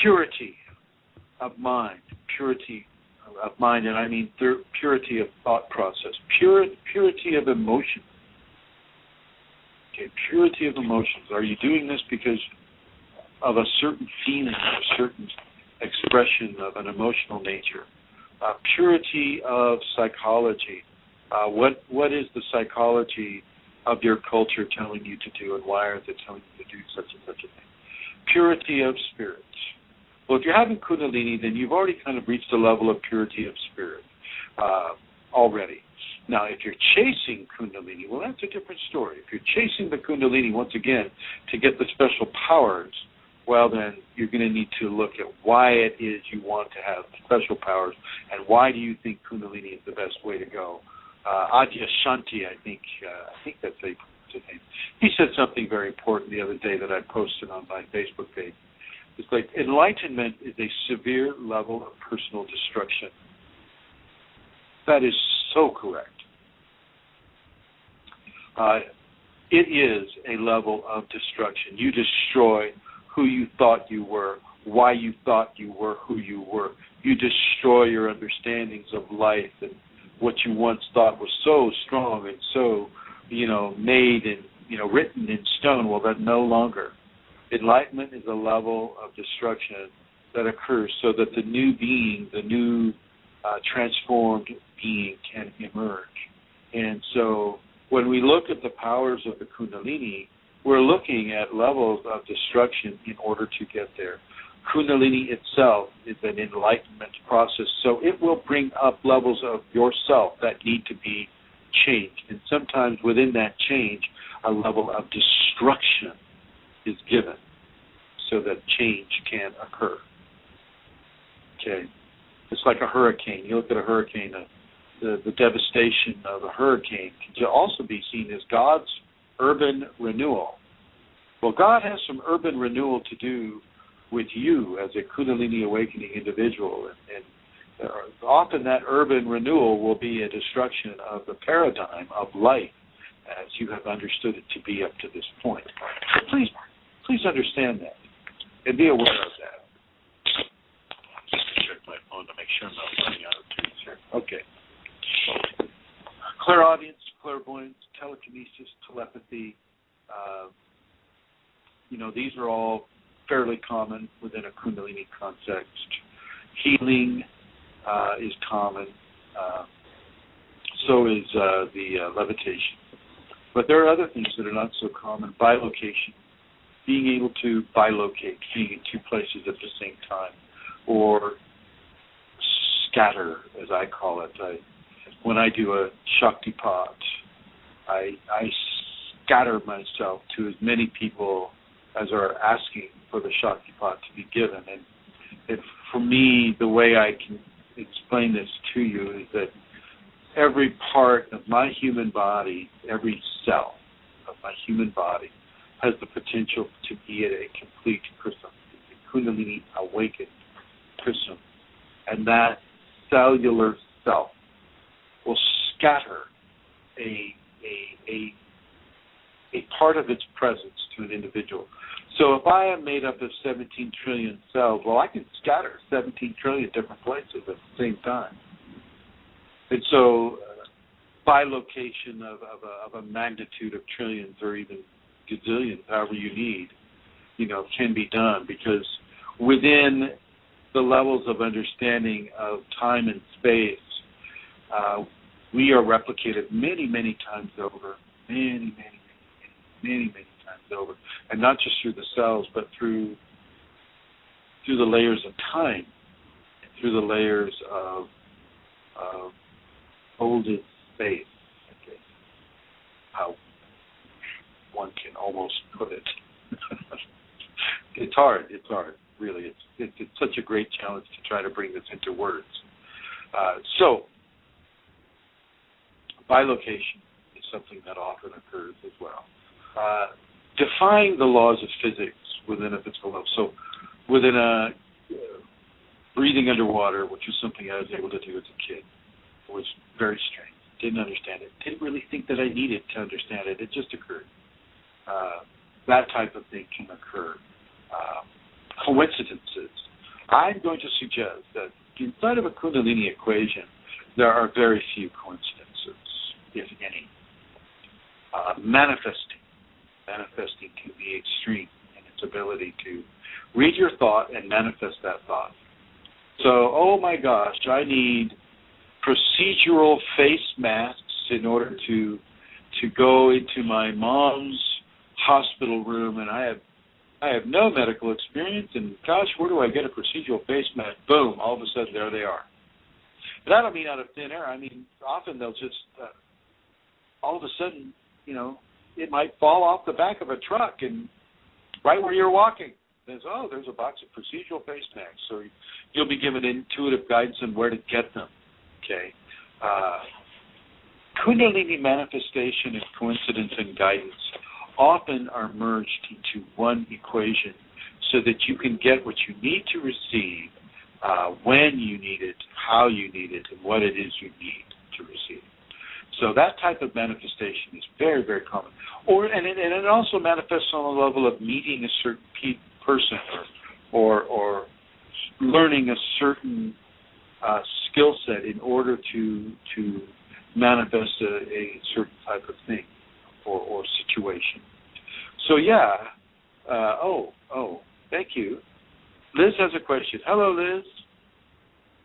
Purity of mind, and I mean purity of thought process, purity of emotion. Okay, purity of emotions. Are you doing this because of a certain feeling, a certain expression of an emotional nature? Purity of psychology. What is the psychology of your culture telling you to do, and why are they telling you to do such and such a thing? Purity of spirit. Well, if you're having Kundalini, then you've already kind of reached a level of purity of spirit already. Now, if you're chasing Kundalini, well, that's a different story. If you're chasing the Kundalini, once again, to get the special powers, well, then you're going to need to look at why it is you want to have special powers, and why do you think Kundalini is the best way to go. Adyashanti, I think that's his name. He said something very important the other day that I posted on my Facebook page. It's like enlightenment is a severe level of personal destruction. That is so correct. It is a level of destruction. You destroy who you thought you were, why you thought you were who you were. You destroy your understandings of life and what you once thought was so strong and so, made and, written in stone. Well, that no longer. Enlightenment is a level of destruction that occurs so that the new being, the new transformed being can emerge. And so when we look at the powers of the Kundalini, we're looking at levels of destruction in order to get there. Kundalini itself is an enlightenment process, so it will bring up levels of yourself that need to be changed. And sometimes within that change, a level of destruction is given so that change can occur. Okay. It's like a hurricane. You look at a hurricane, the devastation of a hurricane can also be seen as God's urban renewal. Well, God has some urban renewal to do with you as a Kundalini awakening individual. And often that urban renewal will be a destruction of the paradigm of life as you have understood it to be up to this point. So please understand that and be aware of that. Just to check my phone to make sure I'm not running out of tunes here. Okay. Clairaudience, clairvoyance, telekinesis, telepathy, these are all fairly common within a Kundalini context. Healing is common. So is the levitation. But there are other things that are not so common. Bilocation, being able to bilocate, being in two places at the same time, or scatter, as I call it. When I do a Shaktipat, I scatter myself to as many people as are asking for the Shaktipat to be given. And for me, the way I can explain this to you is that every part of my human body, every cell of my human body has the potential to be a complete prism, a Kundalini awakened prism. And that cellular self will scatter a part of its presence to an individual. So if I am made up of 17 trillion cells, well, I can scatter 17 trillion different places at the same time. And so bilocation of a magnitude of trillions or even gazillions, however you need, can be done, because within the levels of understanding of time and space, we are replicated many, many times over, many times over, and not just through the cells, but through the layers of time, through the layers of folded space. Okay. How one can almost put it. It's hard, really. It's such a great challenge to try to bring this into words. So, bilocation is something that often occurs as well. Defying the laws of physics within a physical level. So, within a breathing underwater, which was something I was able to do as a kid, was very strange. Didn't understand it. Didn't really think that I needed to understand it. It just occurred. That type of thing can occur. Coincidences. I'm going to suggest that inside of a Kundalini equation, there are very few coincidences, if any. Manifesting can be extreme in its ability to read your thought and manifest that thought. So, oh my gosh, I need procedural face masks in order to go into my mom's hospital room, and I have no medical experience, and gosh, where do I get a procedural face mask? Boom, all of a sudden there they are. But I don't mean out of thin air. I mean, often they'll just, all of a sudden, it might fall off the back of a truck and right where you're walking. There's a box of procedural face masks. So you'll be given intuitive guidance on where to get them. Okay. Kundalini manifestation and coincidence and guidance often are merged into one equation so that you can get what you need to receive when you need it, how you need it, and what it is you need. to receive. So that type of manifestation is very, very common. And it also manifests on the level of meeting a certain person or learning a certain skill set in order to manifest a certain type of thing or situation. So yeah. Thank you. Liz has a question. Hello, Liz.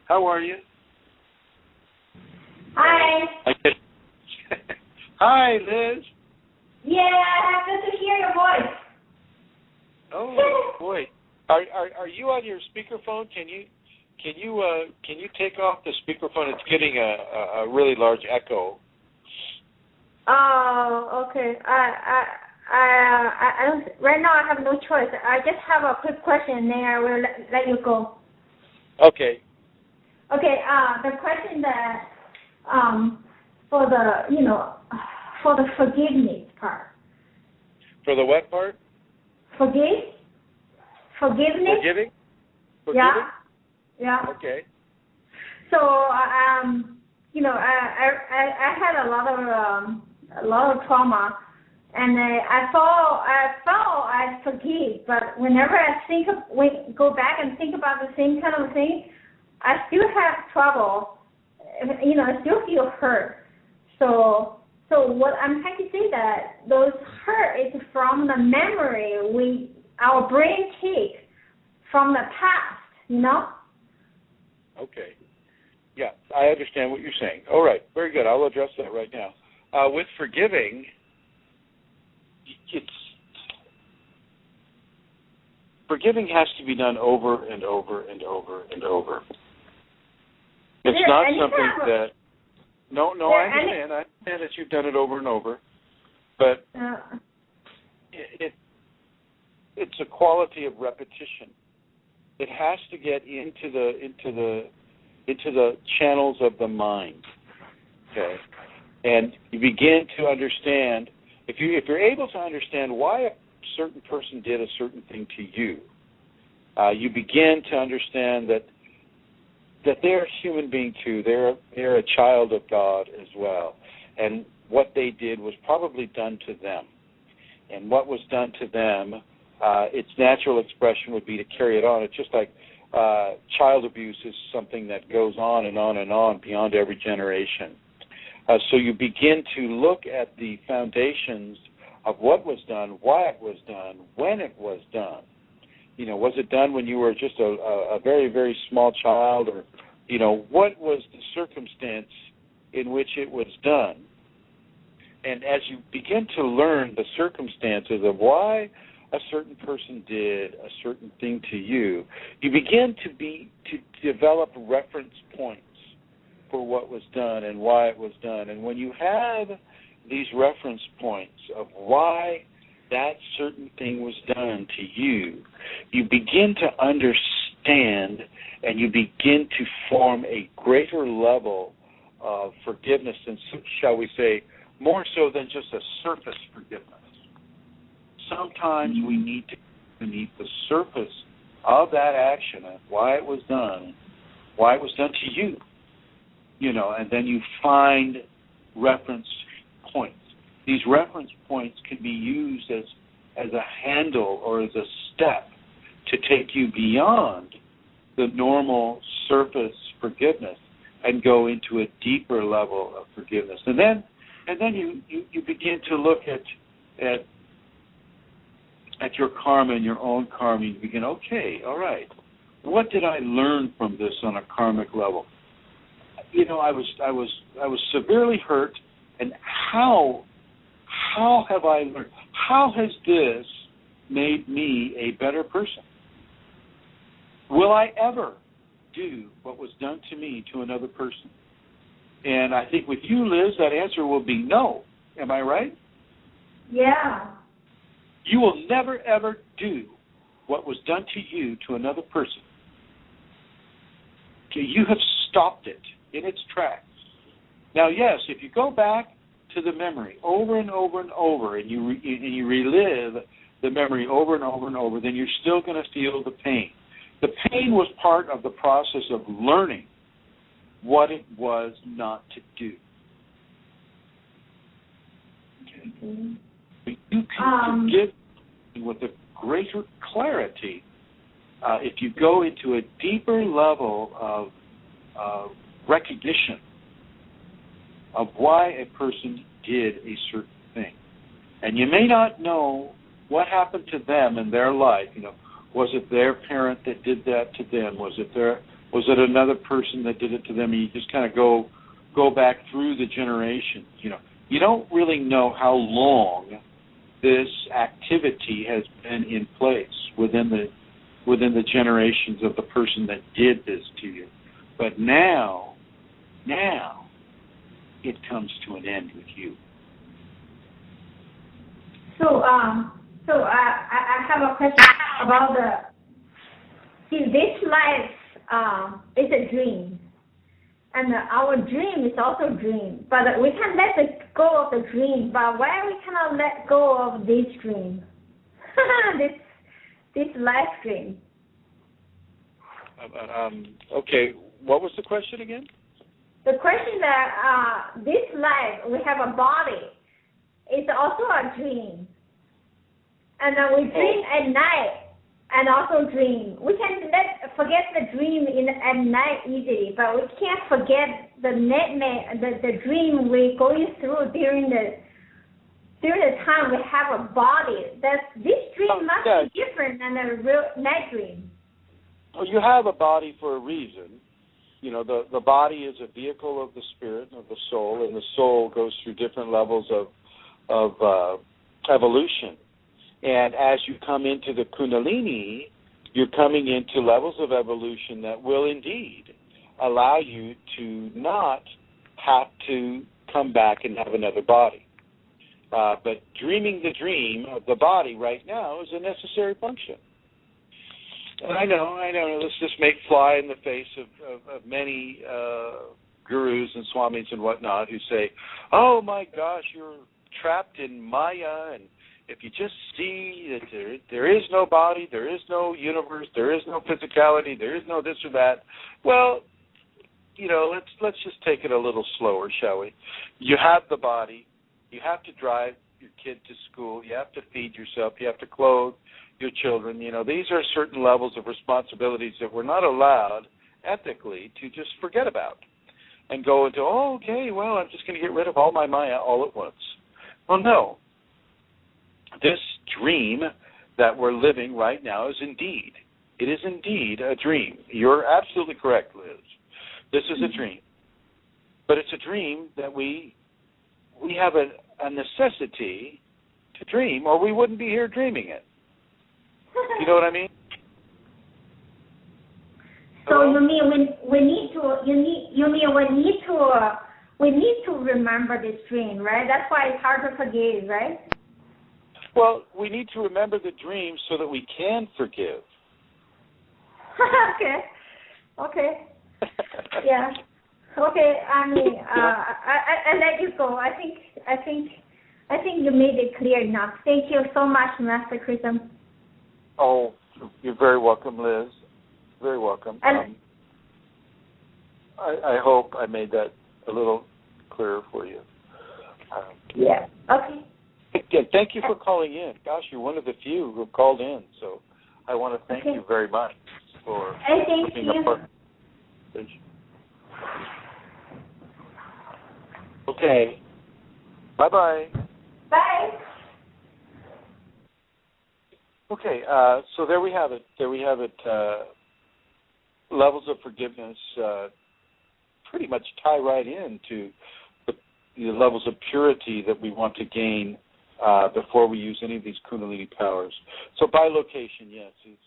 How are you? Hi. Hi, Liz. Yeah, good to hear your voice. Oh boy, are you on your speakerphone? Can you take off the speakerphone? It's getting a really large echo. Oh, okay. I don't, right now I have no choice. I just have a quick question, and then I will let you go. Okay. Okay. The question that for the forgiveness part. For the what part? Forgiveness. Forgiving. Yeah. Okay. So I had a lot of trauma. And I thought I forgive, but whenever I go back and think about the same kind of thing, I still have trouble. I still feel hurt. So what I'm trying to say that those hurt is from the memory our brain takes from the past. Okay. Yeah, I understand what you're saying. All right, very good. I'll address that right now. With forgiving. Forgiving has to be done over and over and over and over. It's not something that. No, I understand. I understand that you've done it over and over, but it's a quality of repetition. It has to get into the channels of the mind. Okay, and you begin to understand. If you're able to understand why a certain person did a certain thing to you, you begin to understand that they're a human being too. They're a child of God as well, and what they did was probably done to them. And what was done to them, its natural expression would be to carry it on. It's just like child abuse is something that goes on and on and on beyond every generation. So you begin to look at the foundations of what was done, why it was done, when it was done. Was it done when you were just a very, very small child? Or, what was the circumstance in which it was done? And as you begin to learn the circumstances of why a certain person did a certain thing to you, you begin to develop reference points for what was done and why it was done. And when you have these reference points of why that certain thing was done to you, you begin to understand and you begin to form a greater level of forgiveness, and shall we say, more so than just a surface forgiveness. Sometimes we need to beneath the surface of that action and why it was done to you. And then you find reference points. These reference points can be used as a handle or as a step to take you beyond the normal surface forgiveness and go into a deeper level of forgiveness. And then you begin to look at your karma and your own karma. You begin, okay, all right, what did I learn from this on a karmic level? I was severely hurt, and how have I learned? How has this made me a better person? Will I ever do what was done to me to another person? And I think with you, Liz, that answer will be no. Am I right? Yeah. You will never, ever do what was done to you to another person. Okay, you have stopped it in its tracks. Now, yes, if you go back to the memory over and over and over, and you relive the memory over and over and over, then you're still going to feel the pain. The pain was part of the process of learning what it was not to do. Okay. You can forgive with a greater clarity if you go into a deeper level of recognition of why a person did a certain thing. And you may not know what happened to them in their life. Was it their parent that did that to them? Was it another person that did it to them? And you just kind of go back through the generations. You don't really know how long this activity has been in place within the generations of the person that did this to you. But now it comes to an end with you. So I have a question about this life is a dream, and our dream is also a dream. But we can let go of the dream. But why we cannot let go of this dream? this life dream. Okay, what was the question again? The question that this life, we have a body, it's also a dream. And we dream at night and also dream. We can forget the dream at night easily, but we can't forget the dream we're going through during the time we have a body. This dream must be different than a real night dream. Well, you have a body for a reason. The body is a vehicle of the spirit, of the soul, and the soul goes through different levels of evolution. And as you come into the Kundalini, you're coming into levels of evolution that will indeed allow you to not have to come back and have another body. But dreaming the dream of the body right now is a necessary function. And I know, let's just make fly in the face of many gurus and swamis and whatnot who say, oh my gosh, you're trapped in Maya, and if you just see that there is no body, there is no universe, there is no physicality, there is no this or that, well, let's just take it a little slower, shall we? You have the body, you have to drive your kid to school, you have to feed yourself, you have to clothe your children. These are certain levels of responsibilities that we're not allowed ethically to just forget about and go into, I'm just going to get rid of all my Maya all at once. Well, no. This dream that we're living right now is indeed a dream. You're absolutely correct, Liz. This is a dream. But it's a dream that we have a necessity to dream, or we wouldn't be here dreaming it. You know what I mean? So Hello? you mean we need to remember this dream, right? That's why it's hard to forgive, right? Well, we need to remember the dream so that we can forgive. Okay. Yeah. Okay. I mean, I let you go. I think you made it clear enough. Thank you so much, Master Chrism. Oh, you're very welcome, Liz. Very welcome. I hope I made that a little clearer for you. Yeah. Okay. Again, thank you for calling in. Gosh, you're one of the few who have called in, so I want to thank you very much for being a part. Okay. Bye-bye. Bye. Okay, so there we have it. Levels of forgiveness pretty much tie right into the levels of purity that we want to gain before we use any of these Kundalini powers. So bilocation, yes, is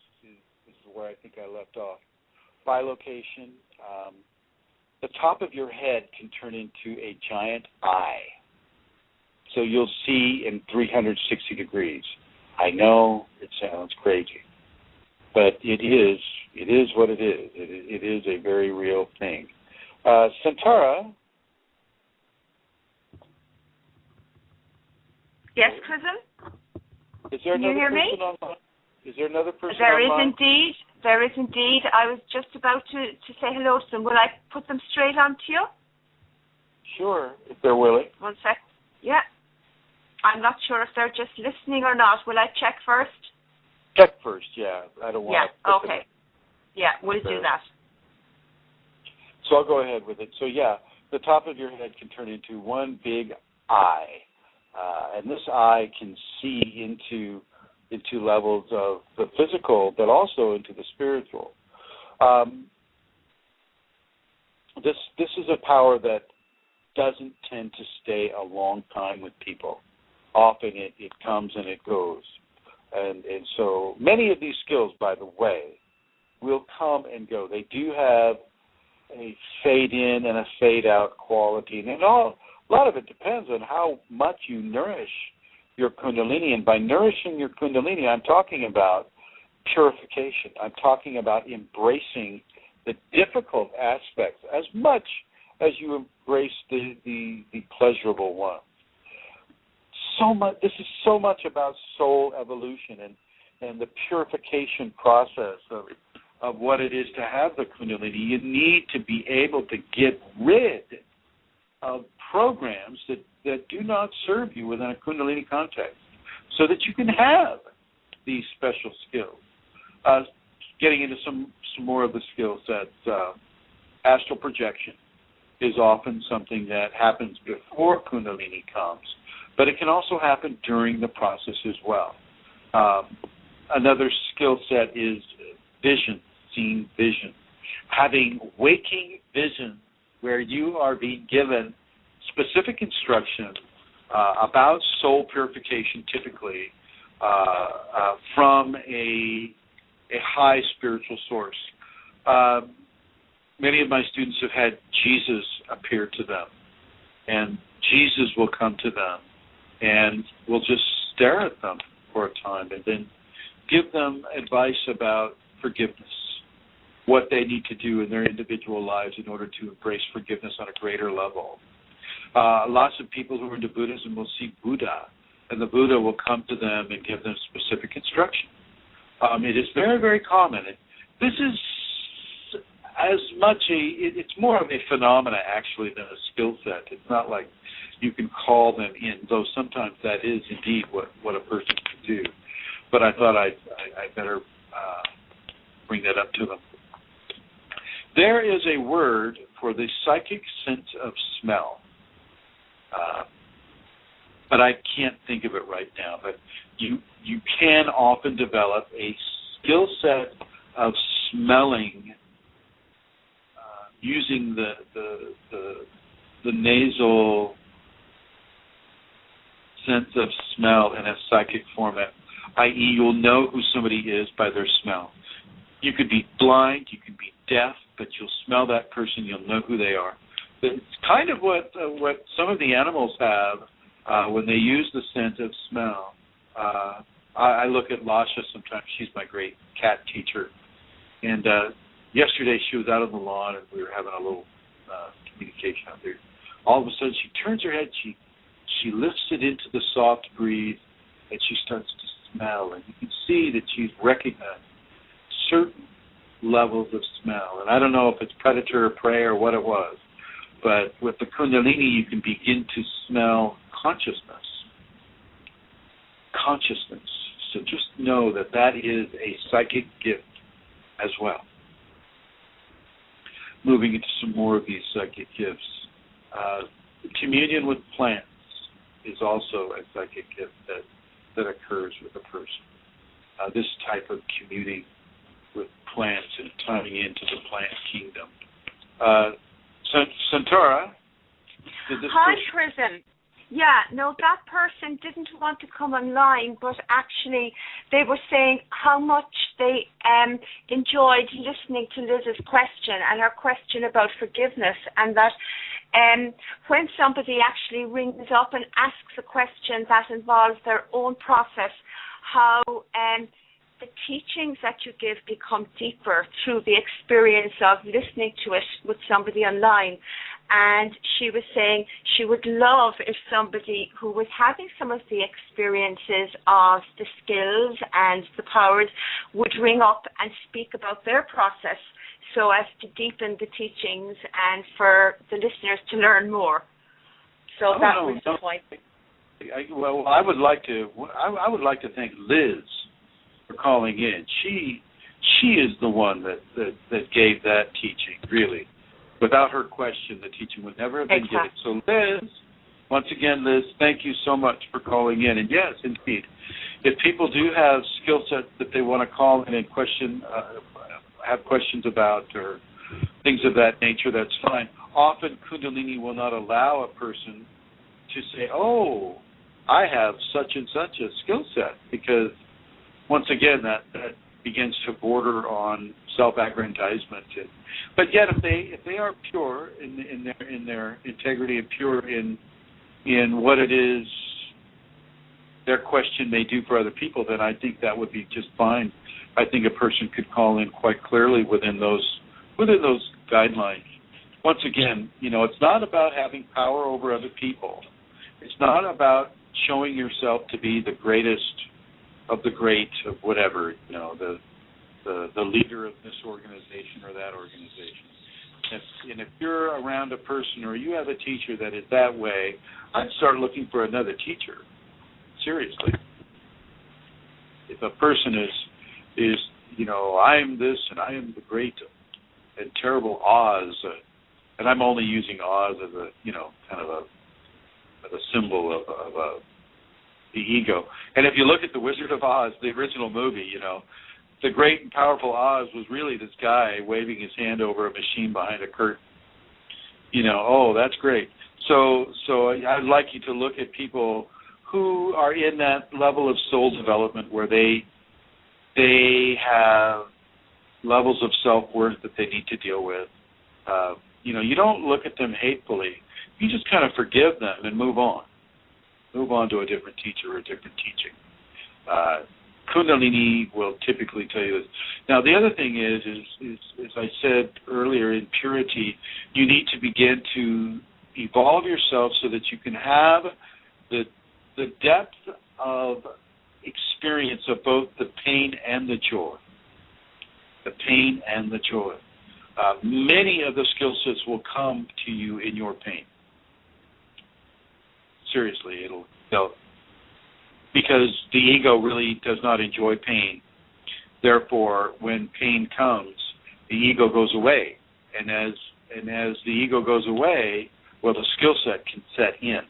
where I think I left off. Bilocation, the top of your head can turn into a giant eye. So you'll see in 360 degrees. I know it sounds crazy, but it is what it is. It is a very real thing. Santara? Yes, Chrism? Is there Can you hear me? Is there another person There online? is indeed. There is indeed. I was just about to say hello to them. Will I put them straight on to you? Sure, if they're willing. 1 sec. Yeah. I'm not sure if they're just listening or not. Will I check first? Check first, yeah. I don't want to. Yeah, okay. Yeah, we'll do that. So I'll go ahead with it. So, yeah, the top of your head can turn into one big eye. And this eye can see into levels of the physical, but also into the spiritual. This is a power that doesn't tend to stay a long time with people. Often it comes and it goes. And so many of these skills, by the way, will come and go. They do have a fade in and a fade out quality. And a lot of it depends on how much you nourish your Kundalini. And by nourishing your Kundalini, I'm talking about purification. I'm talking about embracing the difficult aspects as much as you embrace the pleasurable ones. This is so much about soul evolution and the purification process of what it is to have the Kundalini. You need to be able to get rid of programs that do not serve you within a Kundalini context so that you can have these special skills. Getting into some more of the skill sets, astral projection is often something that happens before Kundalini comes, but it can also happen during the process as well. Another skill set is vision, seeing vision. Having waking vision where you are being given specific instruction about soul purification, typically from a high spiritual source. Many of my students have had Jesus appear to them, and Jesus will come to them and will just stare at them for a time and then give them advice about forgiveness, what they need to do in their individual lives in order to embrace forgiveness on a greater level. Lots of people who are into Buddhism will see Buddha, and the Buddha will come to them and give them specific instruction. It is very, very common. This is it's more of a phenomena, actually, than a skill set. It's not like you can call them in, though sometimes that is indeed what a person can do. But I thought I'd better bring that up to them. There is a word for the psychic sense of smell. But I can't think of it right now. But you can often develop a skill set of smelling using the nasal sense of smell in a psychic format, i.e. you'll know who somebody is by their smell. You could be blind, you could be deaf, but you'll smell that person, you'll know who they are. It's kind of what some of the animals have when they use the sense of smell. I look at Lasha sometimes. She's my great cat teacher. And yesterday she was out on the lawn and we were having a little communication out there. All of a sudden she turns her head, she lifts it into the soft breeze, and she starts to smell. And you can see that she's recognized certain levels of smell. And I don't know if it's predator or prey or what it was, but with the Kundalini you can begin to smell consciousness. So just know that is a psychic gift as well. Moving into some more of these psychic gifts. Communion with plants is also a psychic gift that occurs with a person. This type of communing with plants and tying into the plant kingdom. Centaura, Hi, Prison. Yeah, no, that person didn't want to come online, but actually they were saying how much they enjoyed listening to Liz's question and her question about forgiveness, and that when somebody actually rings up and asks a question that involves their own process, how the teachings that you give become deeper through the experience of listening to it with somebody online. And she was saying she would love if somebody who was having some of the experiences of the skills and the powers would ring up and speak about their process so as to deepen the teachings and for the listeners to learn more. So the point. I would like to thank Liz for calling in. She is the one that gave that teaching, really. Without her question, the teaching would never have been given. So Liz, once again, Liz, thank you so much for calling in. And yes, indeed, if people do have skill sets that they want to call in and have questions about or things of that nature, that's fine. Often Kundalini will not allow a person to say, oh, I have such and such a skill set, because once again, that begins to border on self-aggrandizement. But yet, if they are pure in their integrity and pure in what it is their question may do for other people, then I think that would be just fine. I think a person could call in quite clearly within those guidelines. Once again, it's not about having power over other people. It's not about showing yourself to be the greatest of the great of whatever, the leader of this organization or that organization. And if you're around a person or you have a teacher that is that way, I'd start looking for another teacher. Seriously. If a person is I'm this and I am the great and terrible Oz, and I'm only using Oz as a kind of a symbol of the ego. And if you look at the Wizard of Oz, the original movie, the great and powerful Oz was really this guy waving his hand over a machine behind a curtain. That's great. So I'd like you to look at people who are in that level of soul development where they have levels of self-worth that they need to deal with. You don't look at them hatefully. You just kind of forgive them and move on. Move on to a different teacher or a different teaching. Kundalini will typically tell you this. Now, the other thing is as I said earlier, in purity, you need to begin to evolve yourself so that you can have the depth of experience of both the pain and the joy. The pain and the joy. Many of the skill sets will come to you in your pain. Seriously, because the ego really does not enjoy pain. Therefore, when pain comes, the ego goes away, and as the ego goes away, well, the skill set can set in.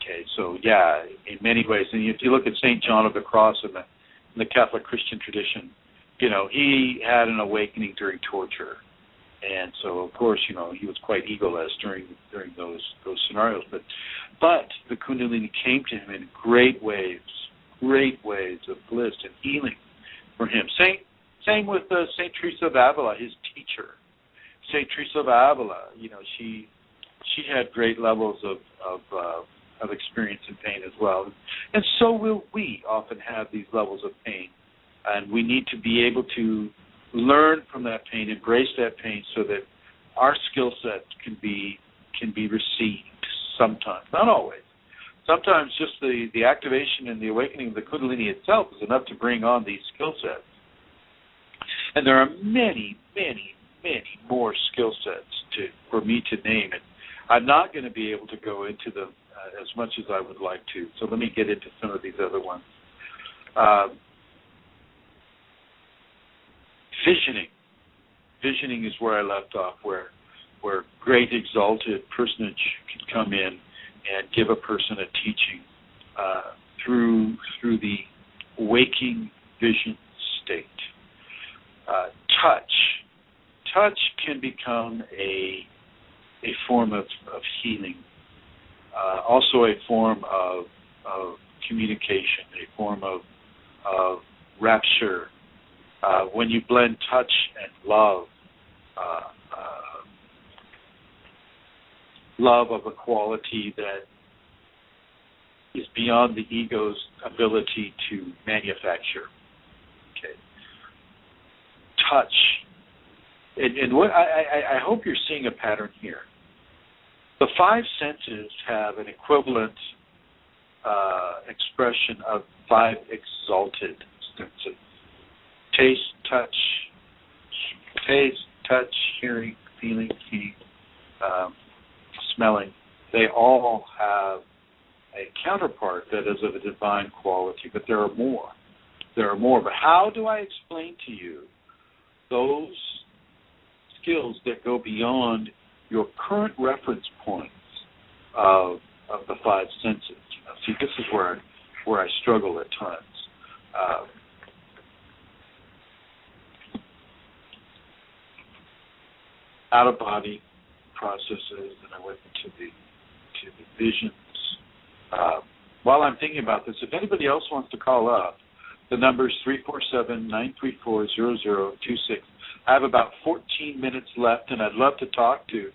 Okay, so yeah, in many ways, and if you look at St. John of the Cross in the Catholic Christian tradition, he had an awakening during torture. And so, of course, he was quite egoless during those scenarios. But the Kundalini came to him in great waves of bliss and healing for him. Same with St. Teresa of Avila, his teacher. St. Teresa of Avila, she had great levels of experience in pain as well. And so will we often have these levels of pain. And we need to be able to learn from that pain, embrace that pain, so that our skill set can be received sometimes, not always. Sometimes just the activation and the awakening of the Kundalini itself is enough to bring on these skill sets. And there are many, many, many more skill sets for me to name. And I'm not going to be able to go into them as much as I would like to. So let me get into some of these other ones. Visioning is where I left off, where great exalted personage can come in and give a person a teaching through the waking vision state. Touch can become a form of healing, also a form of communication, a form of rapture. When you blend touch and love of a quality that is beyond the ego's ability to manufacture. Okay. Touch. And what I hope you're seeing a pattern here. The five senses have an equivalent expression of five exalted senses. Taste, touch, hearing, feeling, seeing, smelling. They all have a counterpart that is of a divine quality, but there are more. But how do I explain to you those skills that go beyond your current reference points of the five senses? See, this is where I struggle at times. Out of body processes, and I went into the visions. While I'm thinking about this, if anybody else wants to call up, the number is 347-934-0026. I have about 14 minutes left, and I'd love to talk to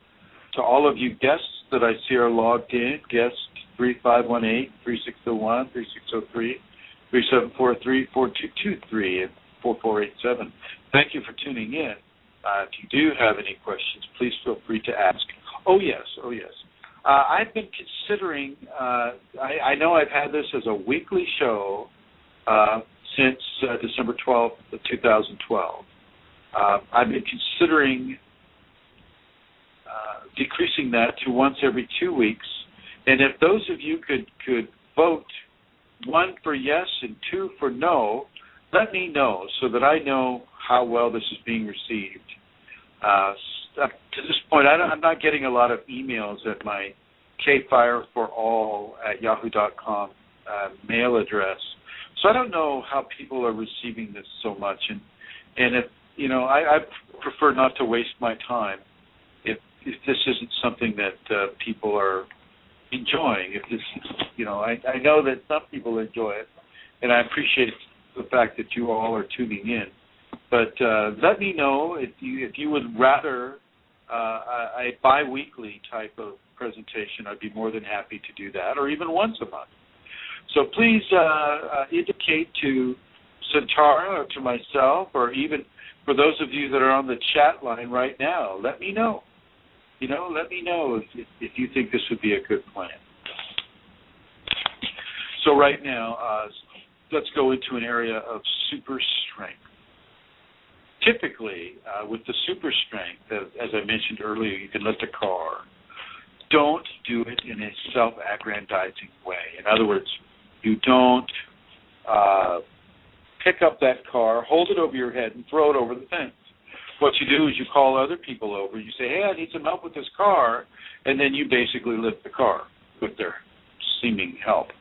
all of you guests that I see are logged in. Guest 3518, 3601, 3603, 3743, 4223, and 4487. Thank you for tuning in. If you do have any questions, please feel free to ask. Oh, yes. I've been considering, I know I've had this as a weekly show since December 12th of 2012. I've been considering decreasing that to once every 2 weeks. And if those of you could vote 1 for yes and 2 for no, let me know so that I know how well this is being received. To this point, I'm not getting a lot of emails at my kfireforall@yahoo.com mail address, so I don't know how people are receiving this so much. And if I prefer not to waste my time if this isn't something that people are enjoying. If this, I know that some people enjoy it, and I appreciate the fact that you all are tuning in. But let me know if you would rather a bi-weekly type of presentation. I'd be more than happy to do that, or even once a month. So please indicate to Santara or to myself, or even for those of you that are on the chat line right now, let me know. Let me know if you think this would be a good plan. So right now, let's go into an area of super strength. Typically, with the super strength, as I mentioned earlier, you can lift a car. Don't do it in a self-aggrandizing way. In other words, you don't pick up that car, hold it over your head, and throw it over the fence. What you do is you call other people over. You say, hey, I need some help with this car, and then you basically lift the car with their seeming help.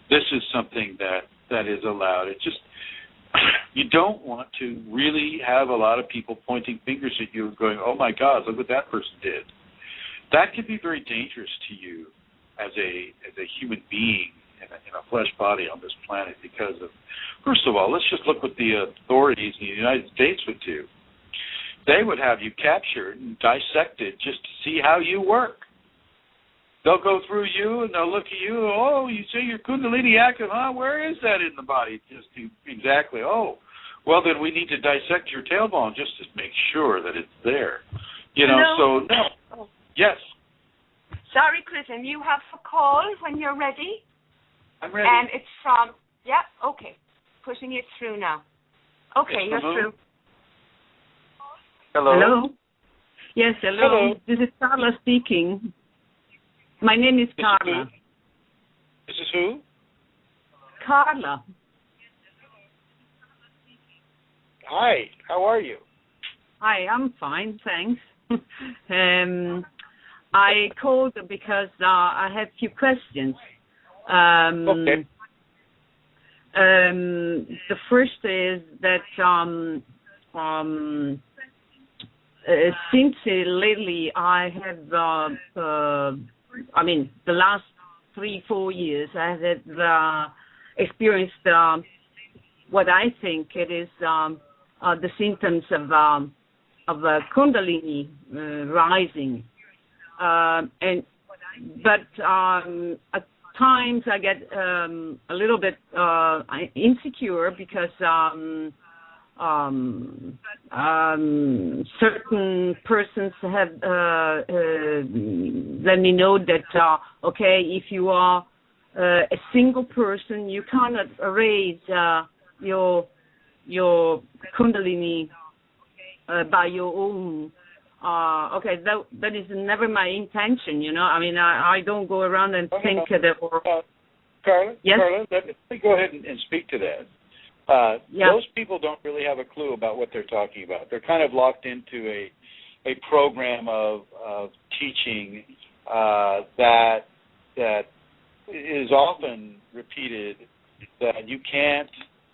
This is something that is allowed. It's just, you don't want to really have a lot of people pointing fingers at you and going, oh, my God, look what that person did. That can be very dangerous to you as a human being in a flesh body on this planet because of, first of all, let's just look what the authorities in the United States would do. They would have you captured and dissected just to see how you work. They'll go through you and they'll look at you. Oh, you say you're Kundalini active, huh? Where is that in the body? Just exactly. Oh, well, then we need to dissect your tailbone just to make sure that it's there. Hello? So no. Oh. Yes. Sorry, Clinton, you have a call when you're ready. I'm ready. And it's from, okay. Pushing it through now. Okay, you're through. Hello. Hello. Yes, hello. Hello. This is Carla speaking. My name is Carla. This is who? Carla. Hi. How are you? Hi, I'm fine, thanks. I called because I have a few questions. Okay. The first is that since lately I have, the last 3-4 years I have experienced what I think it is the symptoms of Kundalini rising, but at times I get a little bit insecure because certain persons have let me know that okay, if you are a single person, you cannot raise your Kundalini by your own. Okay, that is never my intention, you know. I mean, I don't go around and think that. Carla, yes? Carla, let me go ahead and speak to that. Those people don't really have a clue about what they're talking about. They're kind of locked into a program of teaching that is often repeated, that you can't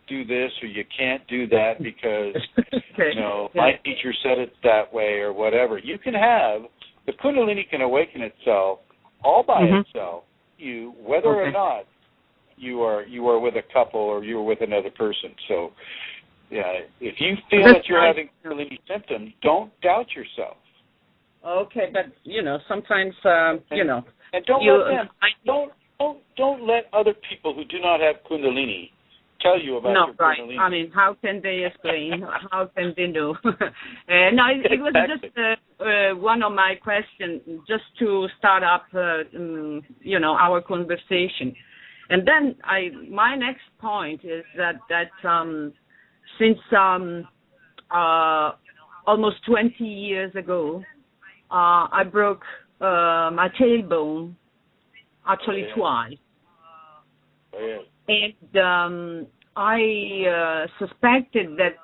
do this or you can't do that because you know my teacher said it that way or whatever. You can have the Kundalini can awaken itself all by itself. Whether or not you are with a couple or you are with another person. So, if you feel that you're having Kundalini symptoms, don't doubt yourself. Okay, but you know sometimes you know. And don't let other people who do not have Kundalini tell you about your Kundalini. I mean, how can they explain? How can they know? No, it was just one of my questions, just to start up, you know, our conversation. And then my next point is that since almost 20 years ago, I broke my tailbone, actually twice. And I suspected that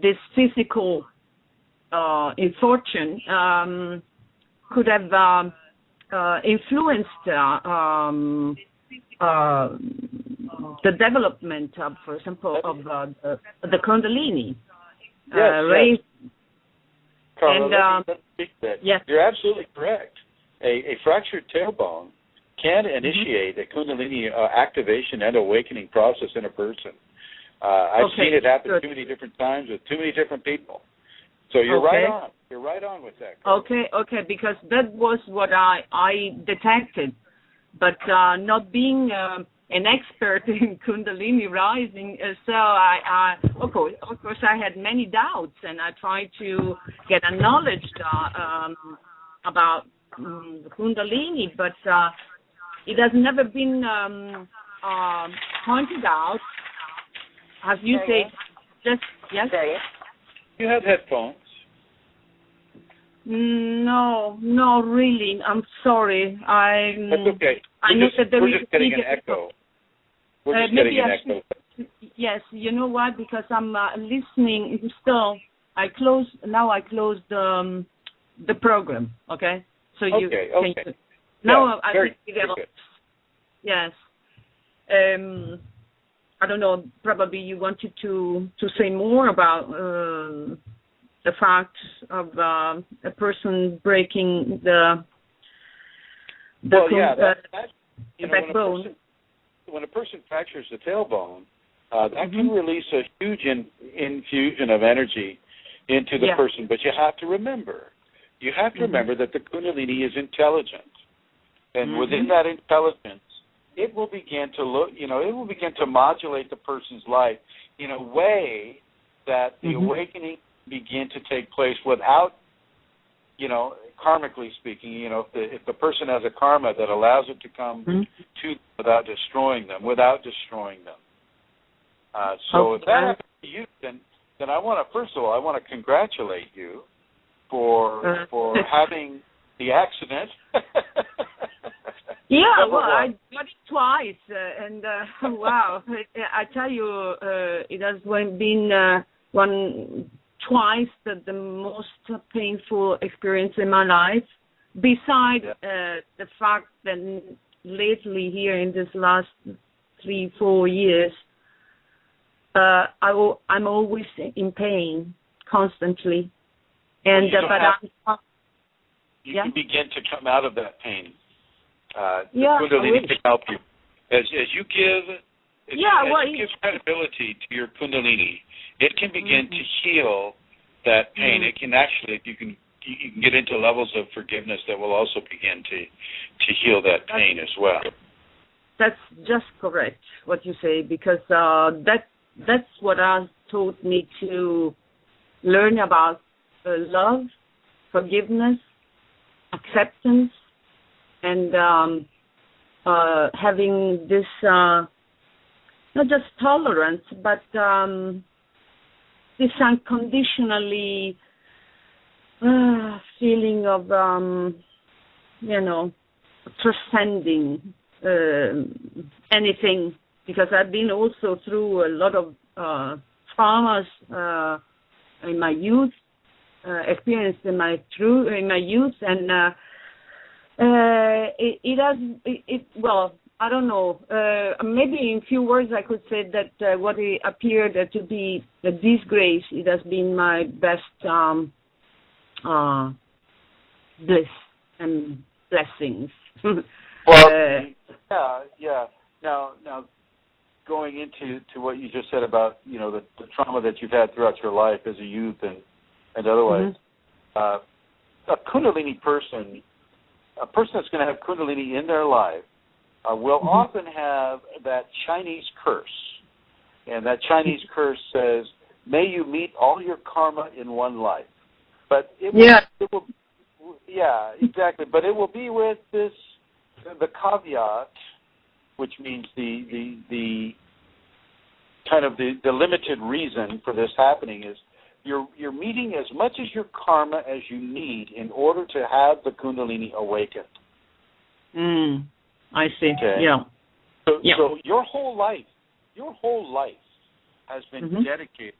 this physical infortune could have influenced the development of, for example, of the Kundalini. Yes. Carla, let's speak to that. Yes. You're absolutely correct. A fractured tailbone can initiate a Kundalini activation and awakening process in a person. I've seen it happen too many different times with too many different people. So you're right on. You're right on with that. Carla. Okay, because that was what I detected. But not being an expert in Kundalini rising, so I of course I had many doubts, and I tried to get a knowledge about Kundalini, but it has never been pointed out, as you say. Just yes. You have headphones. No, really. I'm sorry. That's okay. I know that there we're is just getting an echo. We're just getting an echo. Yes, you know why? Because I'm listening. Still, I closed the program. Okay, so you can. Now I think it helps. Yes. I don't know. Probably you wanted to say more about the fact of a person breaking the backbone. When a person fractures the tailbone, that can release a huge infusion of energy into the person. But you have to remember that the Kundalini is intelligent, and within that intelligence, it will begin to modulate the person's life in a way that the awakening begin to take place without, karmically speaking, if the person has a karma that allows it to come to without destroying them. So if that happens to you, then I want to congratulate you for having the accident. Yeah, well, I got it twice, and wow, I tell you, it has been twice the most painful experience in my life, besides the fact that lately here in this last 3-4 years, I'm always in pain, constantly. And you can begin to come out of that pain. The Yeah, Kundalini can help you. As you give credibility to your Kundalini, it can begin to heal that pain. It can actually, you can get into levels of forgiveness that will also begin to heal that pain as well. That's just correct what you say, because that that's what taught me to learn about love, forgiveness, acceptance, and having this not just tolerance, but this unconditionally feeling of transcending anything, because I've been also through a lot of traumas in my youth, experienced in my youth, and well, I don't know. Maybe in few words, I could say that what it appeared to be a disgrace, it has been my best bliss and blessings. Well, yeah. Now, going into what you just said about the trauma that you've had throughout your life as a youth and otherwise, a Kundalini person, a person that's going to have Kundalini in their life, will often have that Chinese curse, and that Chinese curse says, "May you meet all your karma in one life." But it will, yeah, exactly. But it will be with the caveat, which means the kind of the limited reason for this happening is you're meeting as much as your karma as you need in order to have the Kundalini awakened. I see. Okay. Yeah. So your whole life has been dedicated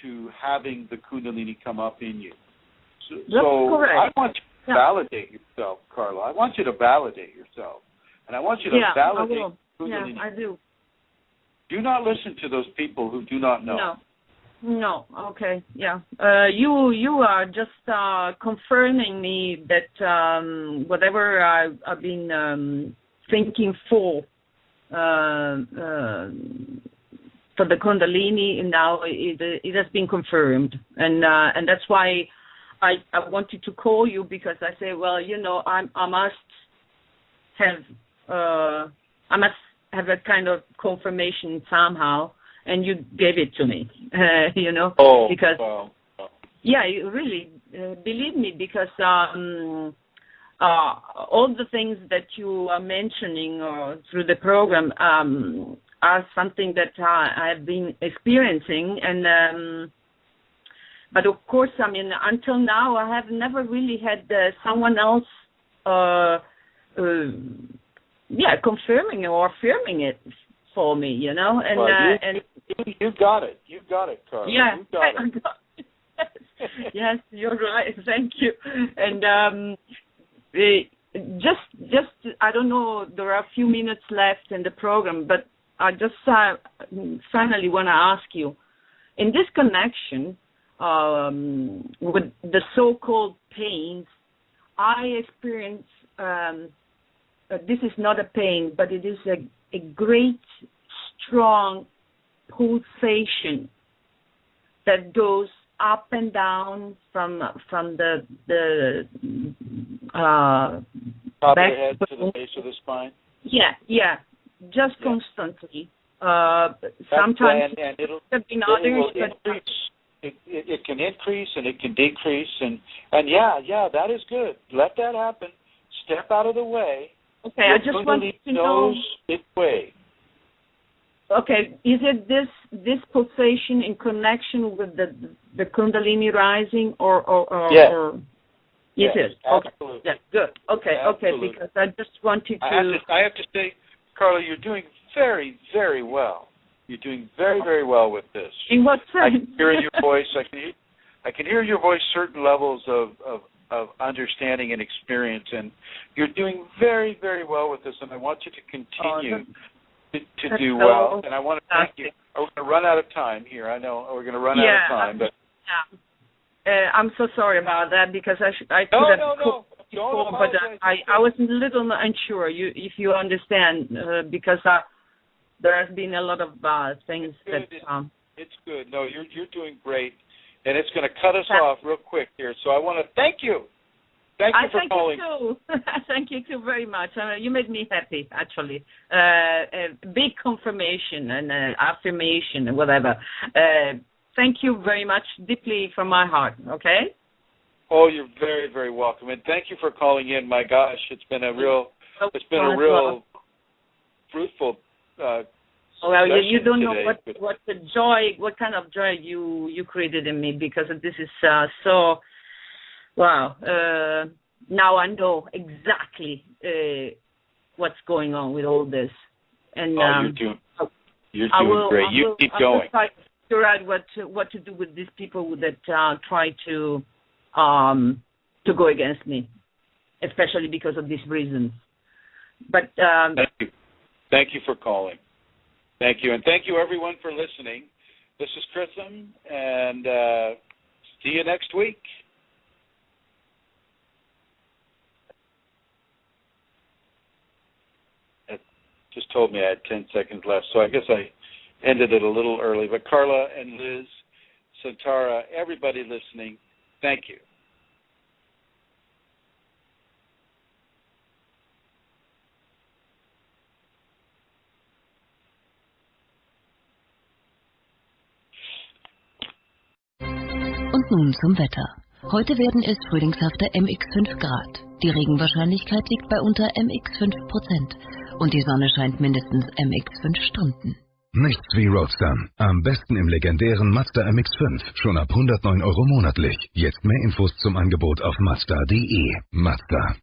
to having the Kundalini come up in you. So correct. I want you to validate yourself, Carla. I want you to validate yourself. And I want you to validate Kundalini. Yeah, I do. Do not listen to those people who do not know. No. Okay. Yeah. You are just confirming me that whatever I've been thinking for the Kundalini, and now it has been confirmed, and that's why I wanted to call you, because I say, well, I must have a kind of confirmation somehow, and you gave it to me, because really, believe me, because all the things that you are mentioning through the program are something that I have been experiencing, and but of course, until now, I have never really had someone else, confirming or affirming it for me, and you got it, Carla. Yeah, you got it. Yes, you're right. Thank you. And just I don't know. There are a few minutes left in the program, but I just finally want to ask you, in this connection with the so-called pains, I experience. This is not a pain, but it is a great, strong pulsation that goes up and down from the top of the head to the base of the spine. Yeah, just constantly. Sometimes have been others, but it can increase and it can decrease, and that is good. Let that happen. Step out of the way. Okay, I just wanted to know. Its way. Okay, is it this pulsation in connection with the Kundalini rising, or yes. or is it? Okay, absolutely. yeah, good. Okay, absolutely. Because I just wanted to. I have to say, Carla, you're doing very, very well. You're doing very, very well with this. In what sense? I can hear your voice. I can hear your voice. Certain levels of understanding and experience, and you're doing very, very well with this. And I want you to continue to do well. And I want to thank you. We're going to run out of time here. I know we're going to run out of time, but I'm so sorry about that, because I could have called before, but I was a little unsure. If you understand, because there has been a lot of things that. It's good. No, you're doing great, and it's going to cut us off real quick here. So I want to thank you Thank you for calling. You too. Thank you too very much. You made me happy, actually. Big confirmation and affirmation and whatever. Thank you very much, deeply from my heart. Okay. Oh, you're very, very welcome, and thank you for calling in. My gosh, it's been a real fruitful. Well, you don't know what the joy, what kind of joy you created in me, because this is so. Wow. Now I know exactly what's going on with all this, and you're doing great. You keep going. I will try to figure out what to do with these people that try to go against me, especially because of these reasons. But thank you for calling. Thank you, and thank you everyone for listening. This is Chrism, and see you next week. It just told me I had 10 seconds left, so I guess I ended it a little early. But Carla and Liz, Santara, everybody listening, thank you. Und nun zum Wetter. Heute werden es frühlingshafte MX5 Grad. Die Regenwahrscheinlichkeit liegt bei unter MX5% und die Sonne scheint mindestens MX5 Stunden. Nichts wie Roadster. Am besten im legendären Mazda MX5. Schon ab 109 € monatlich. Jetzt mehr Infos zum Angebot auf Mazda.de. Mazda.